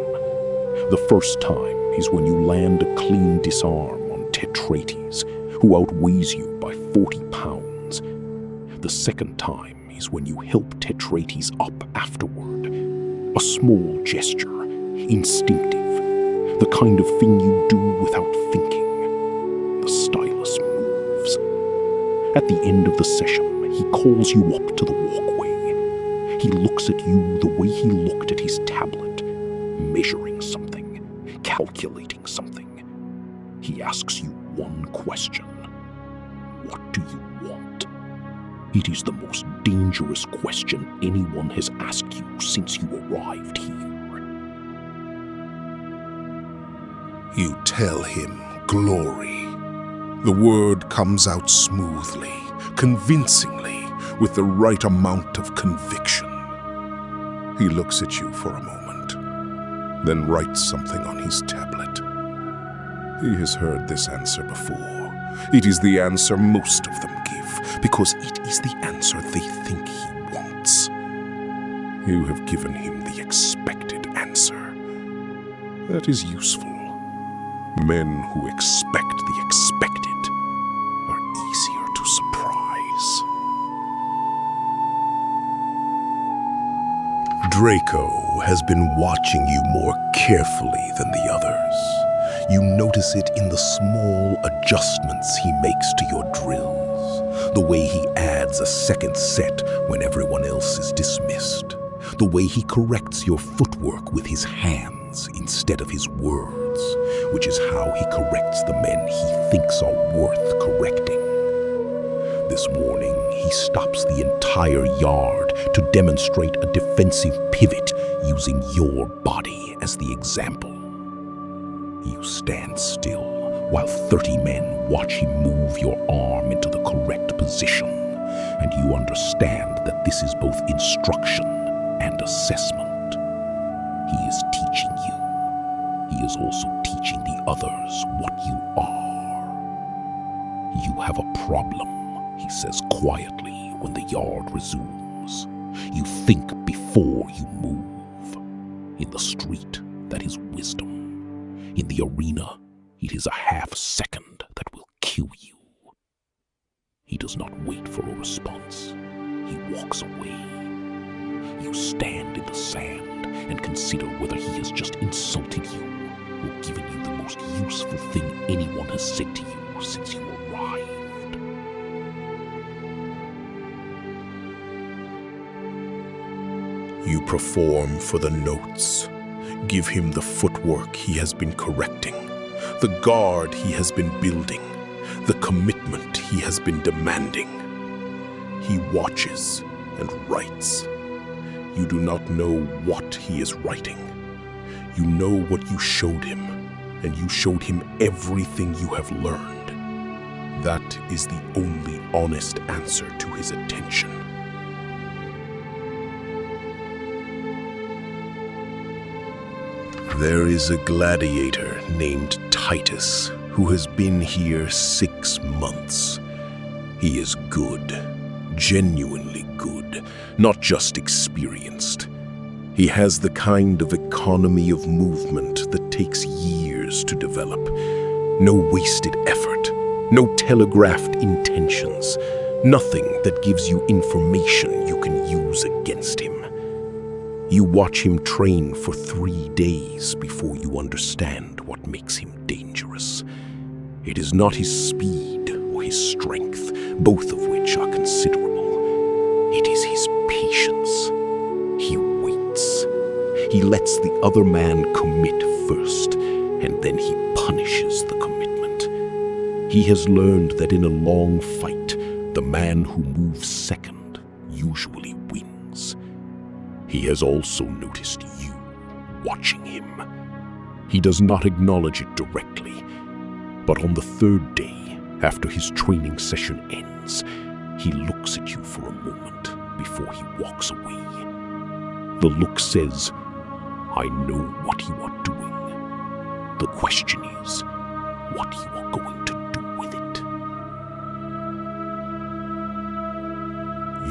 The first time is when you land a clean disarm on Tetrates, who outweighs you by 40 pounds. The second time is when you help Tetrates up afterward. A small gesture, instinctive, the kind of thing you do without thinking. The stylus moves. At the end of the session, he calls you up to the walkway. He looks at you the way he looked at his tablet, measuring something, calculating something. He asks you one question. What do you want? It is the most dangerous question anyone has asked you since you arrived here. You tell him glory. The word comes out smoothly, convincingly, with the right amount of conviction. He looks at you for a moment, then writes something on his tablet. He has heard this answer before. It is the answer most of them give, because it is the answer they think he wants. You have given him the expected answer. That is useful. Men who expect the expected are easier to surprise. Draco has been watching you more carefully than the others. You notice it in the small adjustments he makes to your drills, the way he adds a second set when everyone else is dismissed, the way he corrects your footwork with his hands instead of his words, which is how he corrects the men he thinks are worth correcting. This morning, he stops the entire yard to demonstrate a defensive pivot using your body as the example. You stand still while 30 men watch him move your arm into the correct position, and you understand that this is both instruction and assessment. He is teaching you. He is also teaching the others what you are. You have a problem, he says quietly when the yard resumes. You think before you move. In the street, that is wisdom. In the arena, it is a half second that will kill you. He does not wait for a response. He walks away. You stand in the sand and consider whether he has just insulted you or given you the most useful thing anyone has said to you since you arrived. You perform for the notes. Give him the footwork he has been correcting, the guard he has been building, the commitment he has been demanding. He watches and writes. You do not know what he is writing. You know what you showed him, and you showed him everything you have learned. That is the only honest answer to his attention. There is a gladiator named Titus who has been here 6 months. He is good, Genuinely good, not just experienced. He has the kind of economy of movement that takes years to develop. No wasted effort, no telegraphed intentions, nothing that gives you information you can use against him. You watch him train for 3 days before you understand what makes him dangerous. It is not his speed or his strength, both of which are considerable. It is his patience. He waits. He lets the other man commit first, and then he punishes the commitment. He has learned that in a long fight, the man who moves second usually wins. He has also noticed you watching him. He does not acknowledge it directly, but on the 3rd day, after his training session ends, he looks at you for a moment before he walks away. The look says, "I know what you are doing. The question is, what you are going to do with it."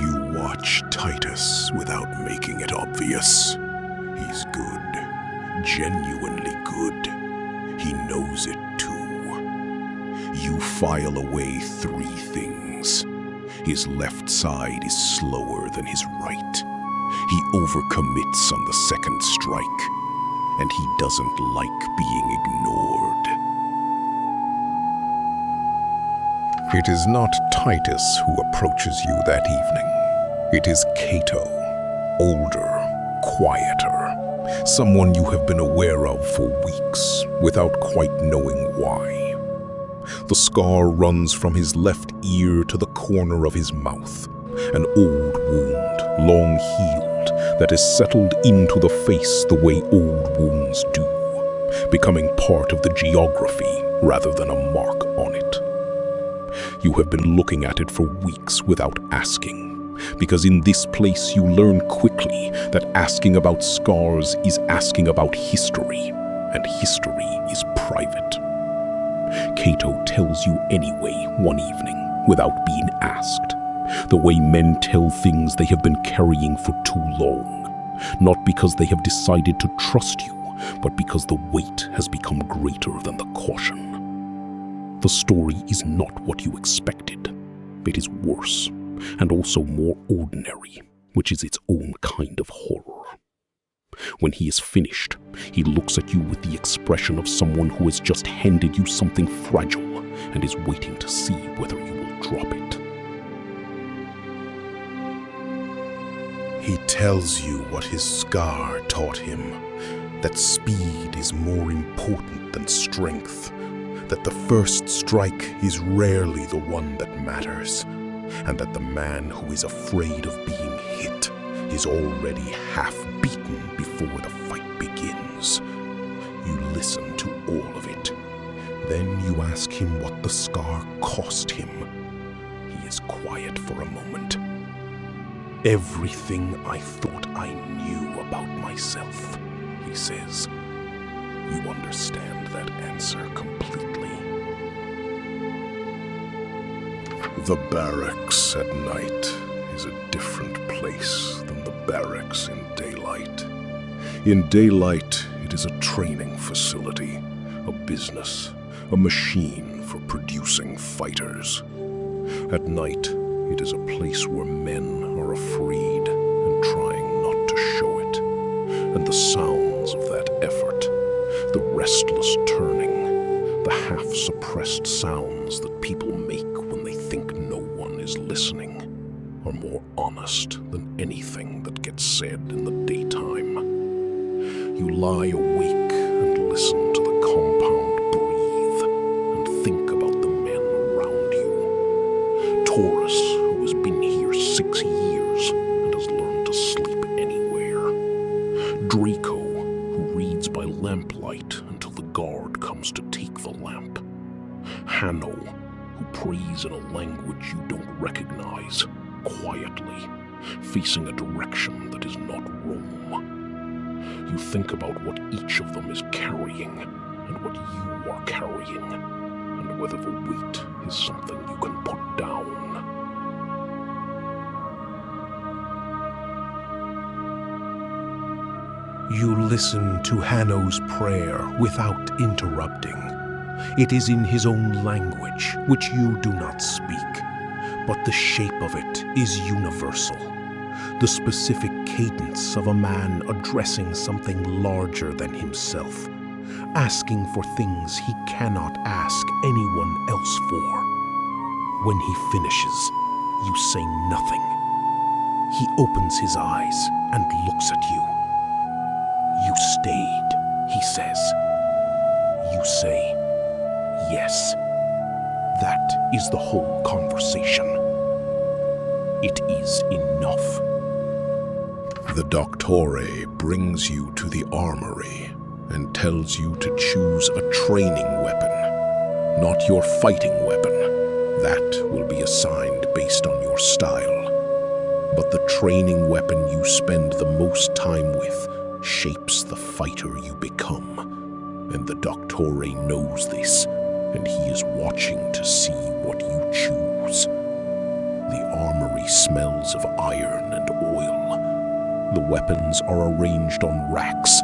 You watch Titus without making it obvious. He's good, genuinely good. He knows it too. You file away 3 things. His left side is slower than his right. He overcommits on the 2nd strike, and he doesn't like being ignored. It is not Titus who approaches you that evening. It is Cato, older, quieter, someone you have been aware of for weeks without quite knowing why. The scar runs from his left ear to the corner of his mouth, an old wound, long healed, that has settled into the face the way old wounds do, becoming part of the geography rather than a mark on it. You have been looking at it for weeks without asking, because in this place you learn quickly that asking about scars is asking about history, and history is private. Cato tells you anyway one evening without being asked, the way men tell things they have been carrying for too long, not because they have decided to trust you, but because the weight has become greater than the caution. The story is not what you expected. It is worse, and also more ordinary, which is its own kind of horror. When he is finished, he looks at you with the expression of someone who has just handed you something fragile and is waiting to see whether you will drop it. He tells you what his scar taught him, that speed is more important than strength, that the first strike is rarely the one that matters, and that the man who is afraid of being hit is already half beaten before the fight begins. You listen to all of it. Then you ask him what the scar cost him. He is quiet for a moment. "Everything I thought I knew about myself," he says. You understand that answer completely. The barracks at night is a different place than the barracks in daylight. In daylight, it is a training facility, a business, a machine for producing fighters. At night, it is a place where men are afraid and trying not to show it. And the sounds of that effort, the restless turning, the half-suppressed sounds that people make when they think no one is listening, are more honest than anything that gets said in the daytime. You lie awake and listen to the compound breathe and think about the men around you. Taurus, who has been here 6 years and has learned to sleep anywhere. Draco, who reads by lamplight until the guard comes to take the lamp. Hanno, who prays in a language you don't recognize, quietly, facing a direction that is not Rome. You think about what each of them is carrying, and what you are carrying, and whether the weight is something you can put down. You listen to Hanno's prayer without interrupting. It is in his own language, which you do not speak, but the shape of it is universal. The specific cadence of a man addressing something larger than himself, asking for things he cannot ask anyone else for. When he finishes, you say nothing. He opens his eyes and looks at you. You stayed, he says. You say, yes. That is the whole conversation. It is enough. The Doctore brings you to the armory and tells you to choose a training weapon, not your fighting weapon. That will be assigned based on your style. But the training weapon you spend the most time with shapes the fighter you become. And the Doctore knows this, and he is watching to see what you choose. The armory smells of iron and oil. The weapons are arranged on racks: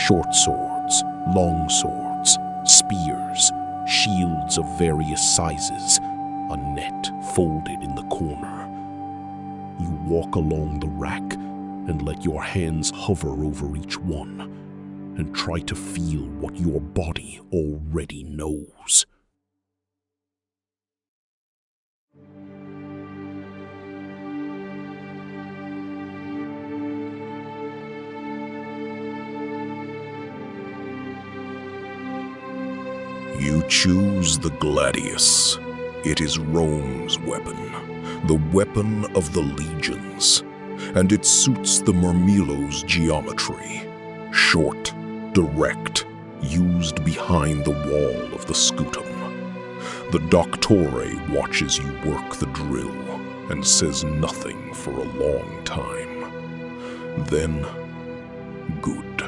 short swords, long swords, spears, shields of various sizes, a net folded in the corner. You walk along the rack and let your hands hover over each one and try to feel what your body already knows. You choose the Gladius. It is Rome's weapon, the weapon of the legions, and it suits the Murmilo's geometry. Short, direct, used behind the wall of the scutum. The Doctore watches you work the drill and says nothing for a long time. Then, good.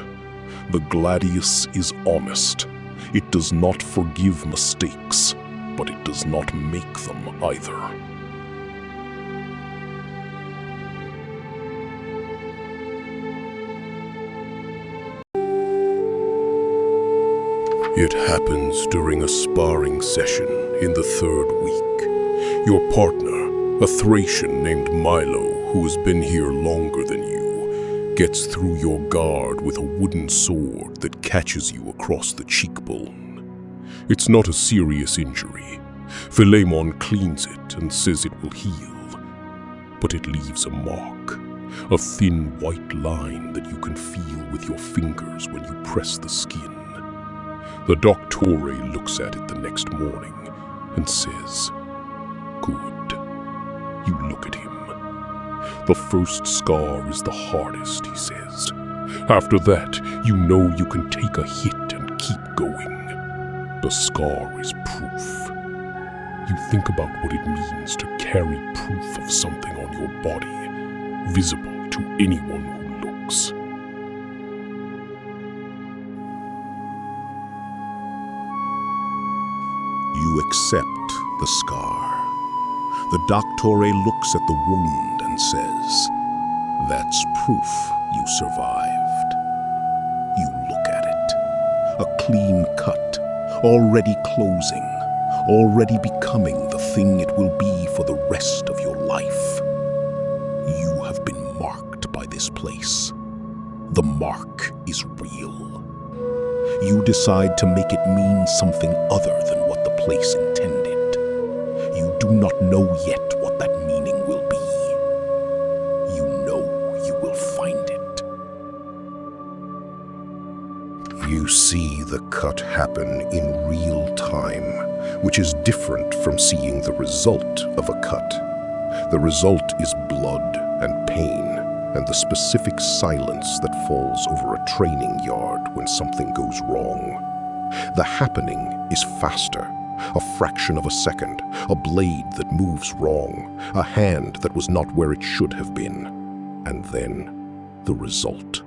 The Gladius is honest. It does not forgive mistakes, but it does not make them either. It happens during a sparring session in the 3rd week. Your partner, a Thracian named Milo, who has been here longer than you, gets through your guard with a wooden sword that catches you across the cheekbone. It's not a serious injury. Philemon cleans it and says it will heal. But it leaves a mark, a thin white line that you can feel with your fingers when you press the skin. The Doctore looks at it the next morning and says, "Good." You look at him. The first scar is the hardest, he says. After that, you know you can take a hit and keep going. The scar is proof. You think about what it means to carry proof of something on your body, visible to anyone who looks. You accept the scar. The Doctore looks at the wound and says, "That's proof you survived." You look at it. A clean cut, already closing, already becoming the thing it will be for the rest of your life. You have been marked by this place. The mark is real. You decide to make it mean something other than what the place intended. You do not know yet what that meaning will be. You know you will find it. You see the cut happen in real time, which is different from seeing the result of a cut. The result is blood and pain, and the specific silence that falls over a training yard when something goes wrong. The happening is faster, a fraction of a second, a blade that moves wrong, a hand that was not where it should have been, and then the result.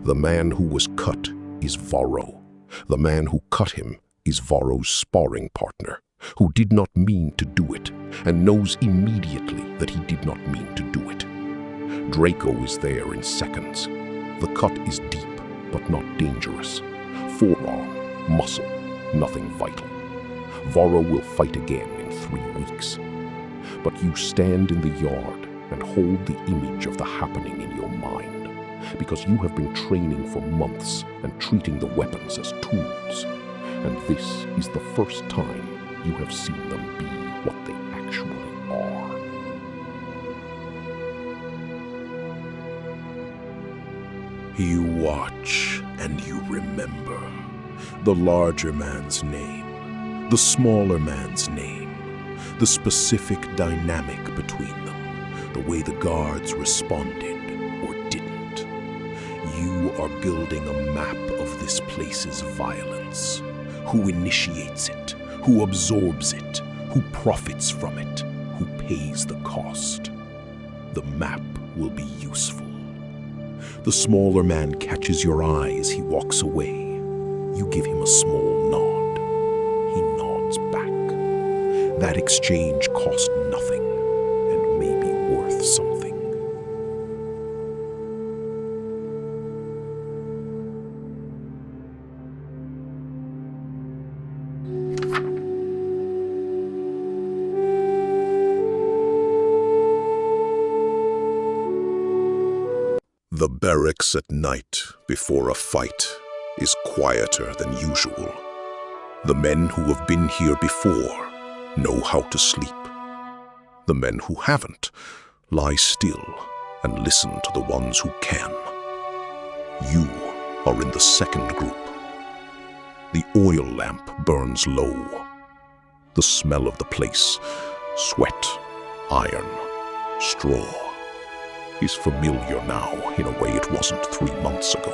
The man who was cut is Varro. The man who cut him is Varro's sparring partner, who did not mean to do it, and knows immediately that he did not mean to do it. Draco is there in seconds. The cut is deep, but not dangerous. Forearm, muscle, nothing vital. Varro will fight again in 3 weeks. But you stand in the yard and hold the image of the happening in your mind, because you have been training for months and treating the weapons as tools. And this is the first time you have seen them be what they actually are. You watch and you remember the larger man's name, the smaller man's name, the specific dynamic between them, the way the guards responded or didn't. You are building a map of this place's violence. Who initiates it, who absorbs it, who profits from it, who pays the cost. The map will be useful. The smaller man catches your eye as he walks away. You give him a small nod. He nods back. That exchange cost nothing and may be worth something. The barracks at night before a fight is quieter than usual. The men who have been here before know how to sleep. The men who haven't lie still and listen to the ones who can. You are in the second group. The oil lamp burns low. The smell of the place, sweat, iron, straw, is familiar now in a way it wasn't 3 months ago.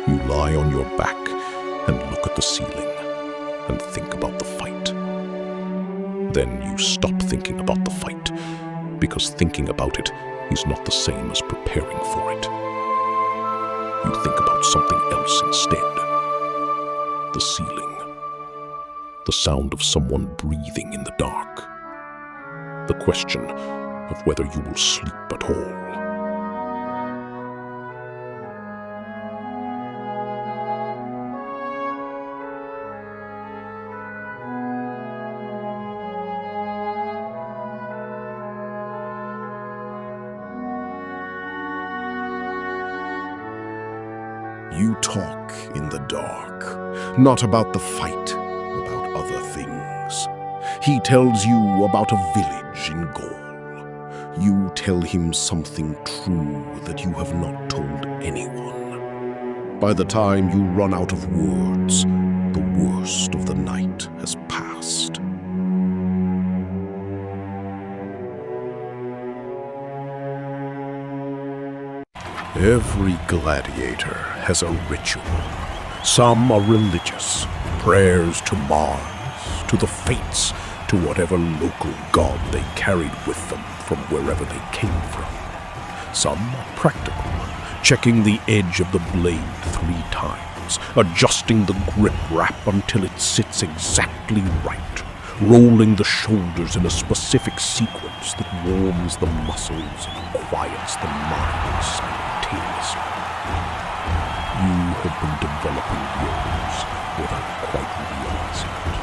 You lie on your back and look at the ceiling and think about the fight. Then you stop thinking about the fight, because thinking about it is not the same as preparing for it. You think about something else instead. The ceiling. The sound of someone breathing in the dark. The question of whether you will sleep at all. You talk in the dark, not about the fight, about other things. He tells you about a village in Gaul. You tell him something true that you have not told anyone. By the time you run out of words, the worst of the night has passed. Every gladiator has a ritual. Some are religious, prayers to Mars, to the fates, to whatever local god they carried with them from wherever they came from. Some are practical, checking the edge of the blade 3 times, adjusting the grip wrap until it sits exactly right, rolling the shoulders in a specific sequence that warms the muscles and quiets the mind simultaneously. You have been developing yours without quite realizing it.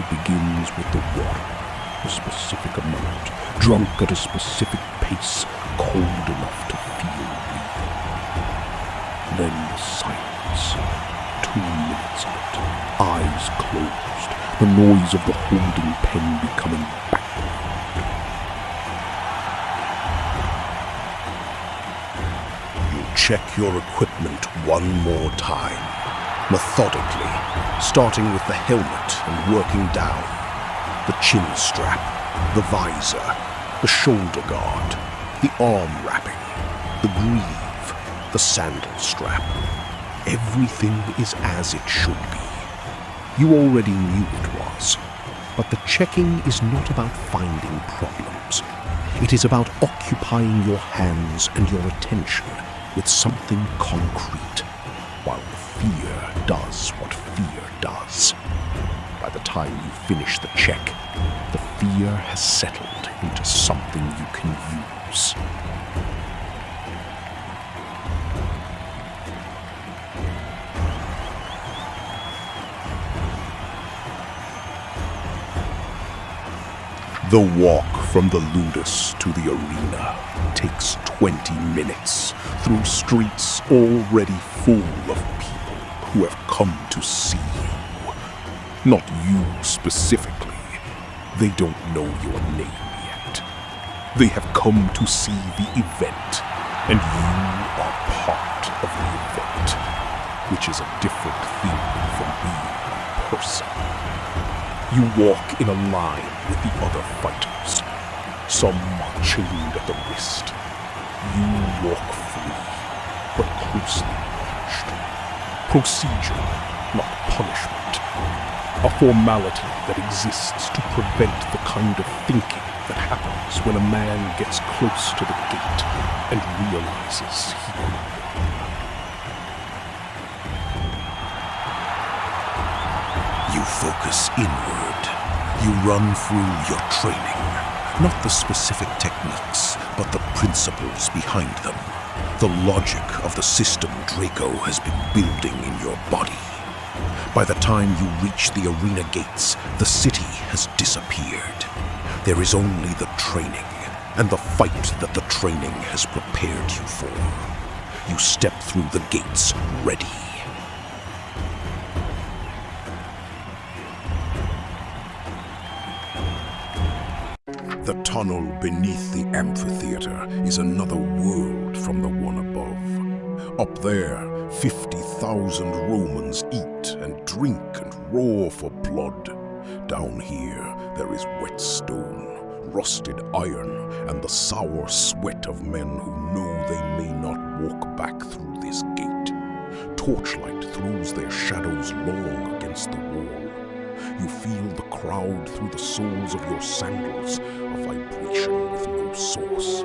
It begins with the water, a specific amount, drunk at a specific pace, cold enough to feel real. Then the silence, 2 minutes of it, eyes closed, the noise of the holding pen becoming background. You check your equipment one more time, methodically, starting with the helmet and working down. The chin strap, the visor, the shoulder guard, the arm wrapping, the greave, the sandal strap. Everything is as it should be. You already knew it was, but the checking is not about finding problems. It is about occupying your hands and your attention with something concrete, while fear does what fear does. By the time you finish the check, the fear has settled into something you can use. The walk from the Ludus to the arena takes 20 minutes through streets already full of people who have come to see you. Not you specifically. They don't know your name yet. They have come to see the event, and you are part of the event, which is a different thing from being a person. You walk in a line with the other fighters, some chained at the wrist. You walk free, but closely watched. Procedure, not punishment. A formality that exists to prevent the kind of thinking that happens when a man gets close to the gate and realizes he could. You focus inward. You run through your training. Not the specific techniques, but the principles behind them. The logic of the system Draco has been building in your body. By the time you reach the arena gates, the city has disappeared. There is only the training, and the fight that the training has prepared you for. You step through the gates ready. The tunnel beneath the amphitheater is another world from the one above. Up there, 50,000 Romans eat and drink and roar for blood. Down here, there is wet stone, rusted iron, and the sour sweat of men who know they may not walk back through this gate. Torchlight throws their shadows long against the wall. You feel the crowd through the soles of your sandals, a vibration with no source.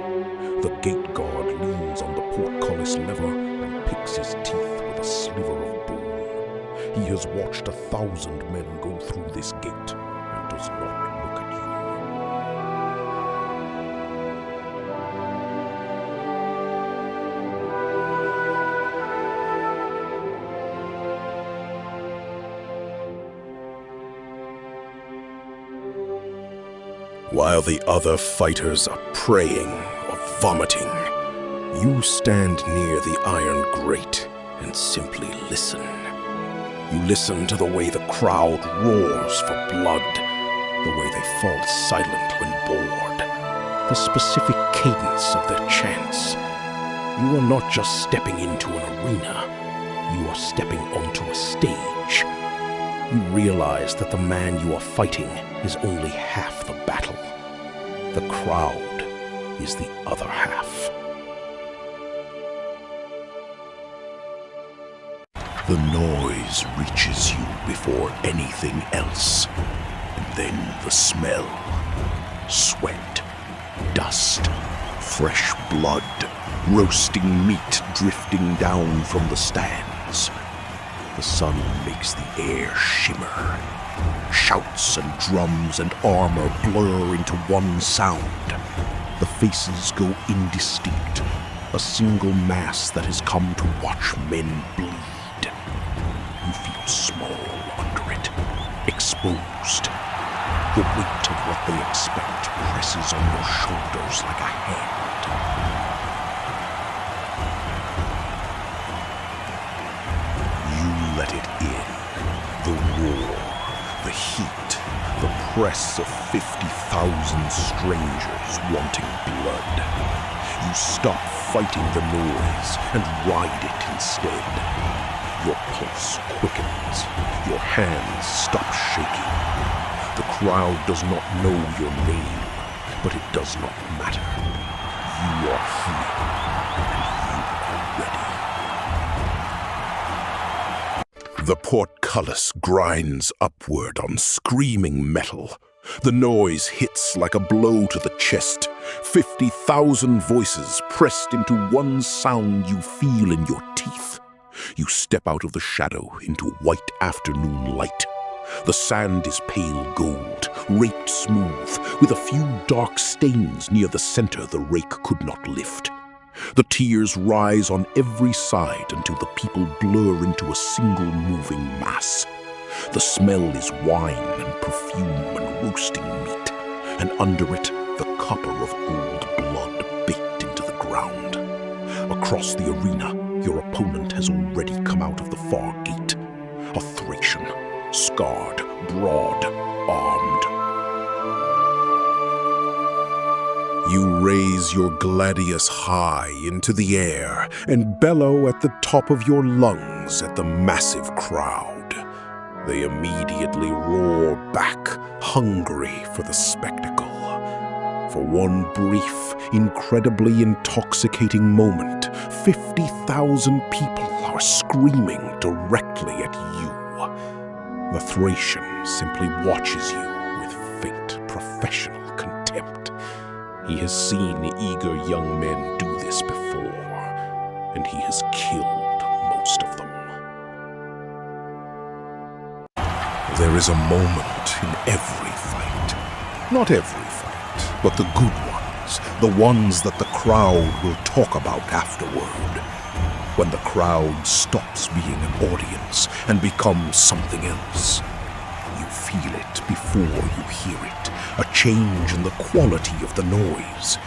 The gate guard leans on the portcullis lever and picks his teeth with a sliver of bone. He has watched 1,000 men go through this gate and does not look at you. While the other fighters are praying or vomiting, you stand near the iron grate and simply listen. You listen to the way the crowd roars for blood, the way they fall silent when bored, the specific cadence of their chants. You are not just stepping into an arena, you are stepping onto a stage. You realize that the man you are fighting is only half the battle. The crowd is the other half. The noise reaches you before anything else. And then the smell. Sweat, dust, fresh blood, roasting meat drifting down from the stands. The sun makes the air shimmer. Shouts and drums and armor blur into one sound. The faces go indistinct, a single mass that has come to watch men bleed. You feel small under it, exposed. The weight of what they expect presses on your shoulders like a hand. Let it in. The roar, the heat, the press of 50,000 strangers wanting blood. You stop fighting the noise and ride it instead. Your pulse quickens. Your hands stop shaking. The crowd does not know your name, but it does not matter. You are here, and you are ready. The portcullis grinds upward on screaming metal. The noise hits like a blow to the chest. 50,000 voices pressed into one sound you feel in your teeth. You step out of the shadow into white afternoon light. The sand is pale gold, raked smooth, with a few dark stains near the center the rake could not lift. The tears rise on every side until the people blur into a single moving mass. The smell is wine and perfume and roasting meat, and under it, the copper of old blood baked into the ground. Across the arena, your opponent has already come out of the far gate. A Thracian, scarred, broad, armed. You raise your gladius high into the air and bellow at the top of your lungs at the massive crowd. They immediately roar back, hungry for the spectacle. For one brief, incredibly intoxicating moment, 50,000 people are screaming directly at you. The Thracian simply watches you with faint professional contempt. He has seen eager young men do this before, and he has killed most of them. There is a moment in every fight. Not every fight, but the good ones. The ones that the crowd will talk about afterward. When the crowd stops being an audience and becomes something else. You feel it before you hear it. A change in the quality of the noise.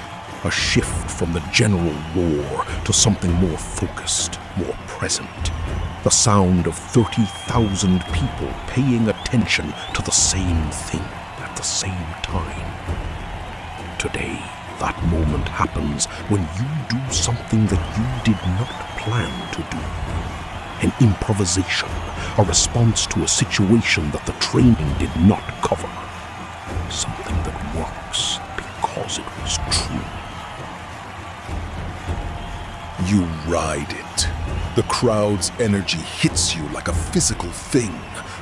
A shift from the general roar to something more focused, more present. The sound of 30,000 people paying attention to the same thing at the same time. Today, that moment happens when you do something that you did not plan to do. An improvisation, a response to a situation that the training did not cover. Something that works because it was true. You ride it. The crowd's energy hits you like a physical thing,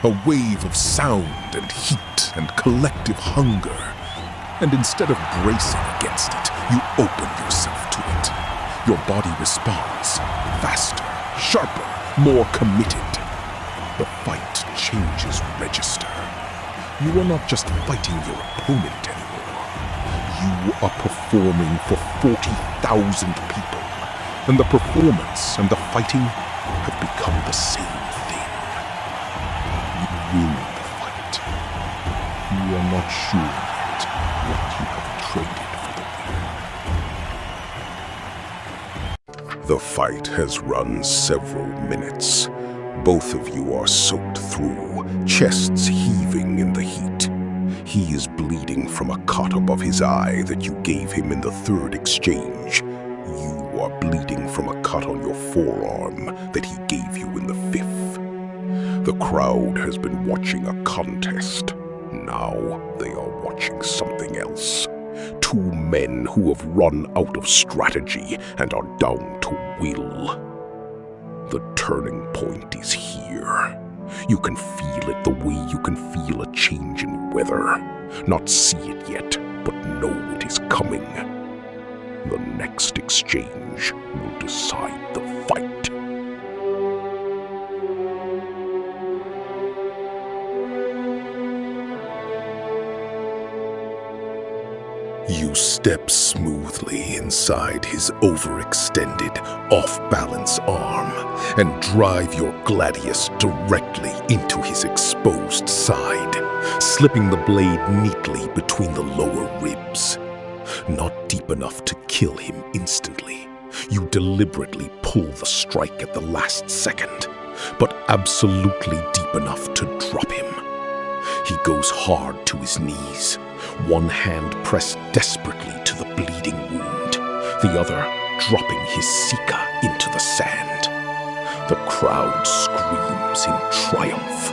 a wave of sound and heat and collective hunger. And instead of bracing against it, you open yourself to it. Your body responds, faster, sharper, more committed. The fight changes register. You are not just fighting your opponent anymore. You are performing for 40,000 people. And the performance and the fighting have become the same thing. You win the fight. You are not sure yet what you have traded for the win. The fight has run several minutes. Both of you are soaked through, chests heaving in the heat. He is bleeding from a cut above his eye that you gave him in the third exchange. You are bleeding from a cut on your forearm that he gave you in the fifth. The crowd has been watching a contest. Now they are watching something else. Two men who have run out of strategy and are down to will. The turning point is here. You can feel it the way you can feel a change in weather. Not see it yet, but know it is coming. The next exchange will decide the fight. You step smoothly inside his overextended, off-balance arm and drive your gladius directly into his exposed side, slipping the blade neatly between the lower ribs. Not deep enough to kill him instantly, you deliberately pull the strike at the last second, but absolutely deep enough to drop him. He goes hard to his knees, one hand pressed desperately to the bleeding wound, the other dropping his sika into the sand. The crowd screams in triumph.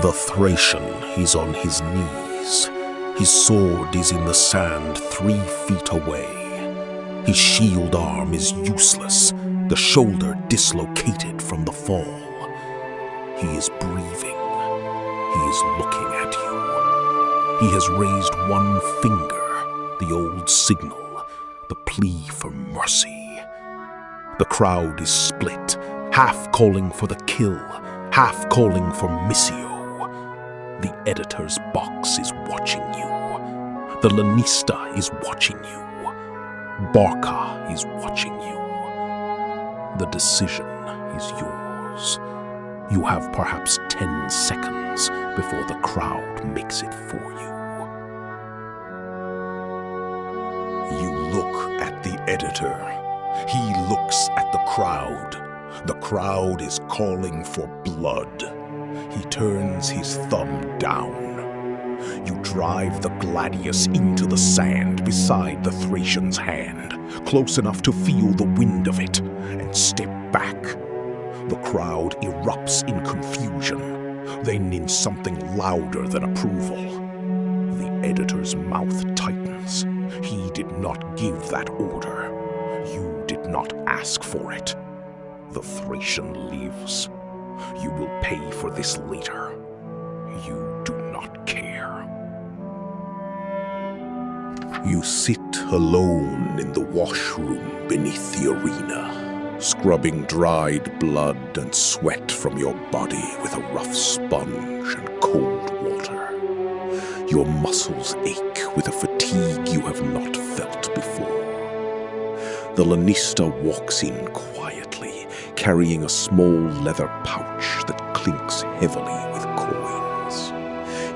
The Thracian is on his knees. His sword is in the sand 3 feet away. His shield arm is useless, the shoulder dislocated from the fall. He is breathing. He is looking at you. He has raised one finger, the old signal, the plea for mercy. The crowd is split, half calling for the kill, half calling for missio. The editor's box is watching you. The lanista is watching you. Barca is watching you. The decision is yours. You have perhaps 10 seconds before the crowd makes it for you. You look at the editor. He looks at the crowd. The crowd is calling for blood. He turns his thumb down. You drive the Gladius into the sand beside the Thracian's hand, close enough to feel the wind of it, and step back. The crowd erupts in confusion, then in something louder than approval. The editor's mouth tightens. He did not give that order. You did not ask for it. The Thracian lives. You will pay for this later. You do not care. You sit alone in the washroom beneath the arena, scrubbing dried blood and sweat from your body with a rough sponge and cold water. Your muscles ache with a fatigue you have not felt before. The lanista walks in quietly, carrying a small leather pouch that clinks heavily with coins.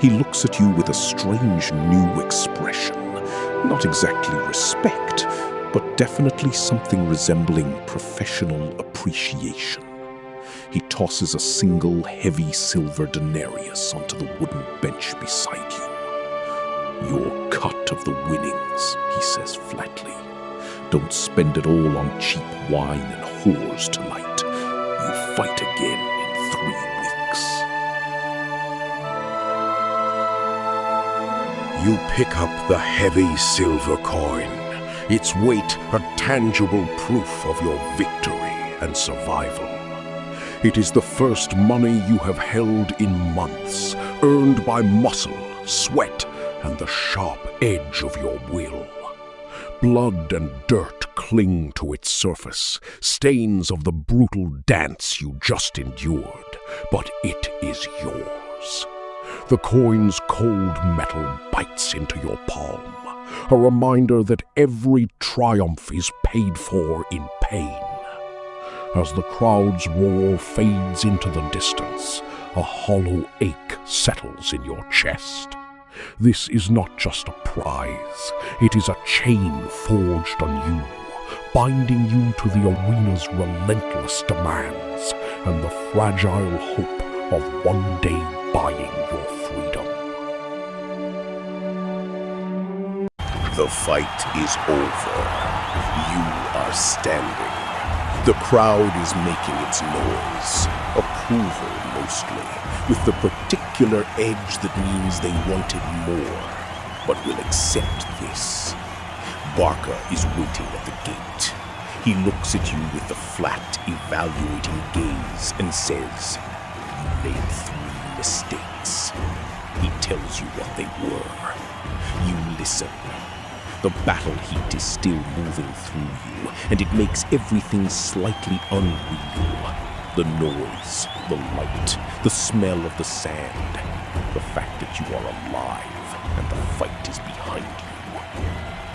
He looks at you with a strange new expression, not exactly respect, but definitely something resembling professional appreciation. He tosses a single heavy silver denarius onto the wooden bench beside you. Your cut of the winnings, he says flatly. Don't spend it all on cheap wine and whores tonight. You fight again in 3 weeks. You pick up the heavy silver coin, its weight a tangible proof of your victory and survival. It is the first money you have held in months, earned by muscle, sweat, and the sharp edge of your will. Blood and dirt cling to its surface, stains of the brutal dance you just endured, but it is yours. The coin's cold metal bites into your palm, a reminder that every triumph is paid for in pain. As the crowd's roar fades into the distance, a hollow ache settles in your chest. This is not just a prize, it is a chain forged on you, binding you to the arena's relentless demands and the fragile hope of one day buying your freedom. The fight is over. You are standing. The crowd is making its noise, approval mostly, with the particular edge that means they wanted more, but will accept this. Barca is waiting at the gate. He looks at you with the flat, evaluating gaze and says, "You made 3 mistakes." He tells you what they were. You listen. The battle heat is still moving through you, and it makes everything slightly unreal. The noise, the light, the smell of the sand, the fact that you are alive and the fight is behind you.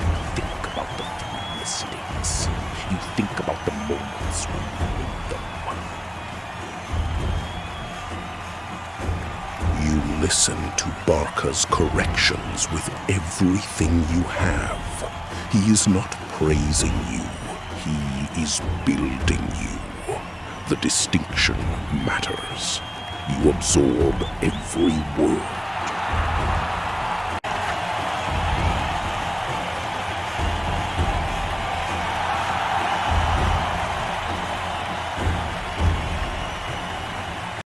You think about the 3 mistakes. You think about the moments when you made them. You listen to Barca's corrections with everything you have. He is not praising you. He is building you. The distinction matters. You absorb every word.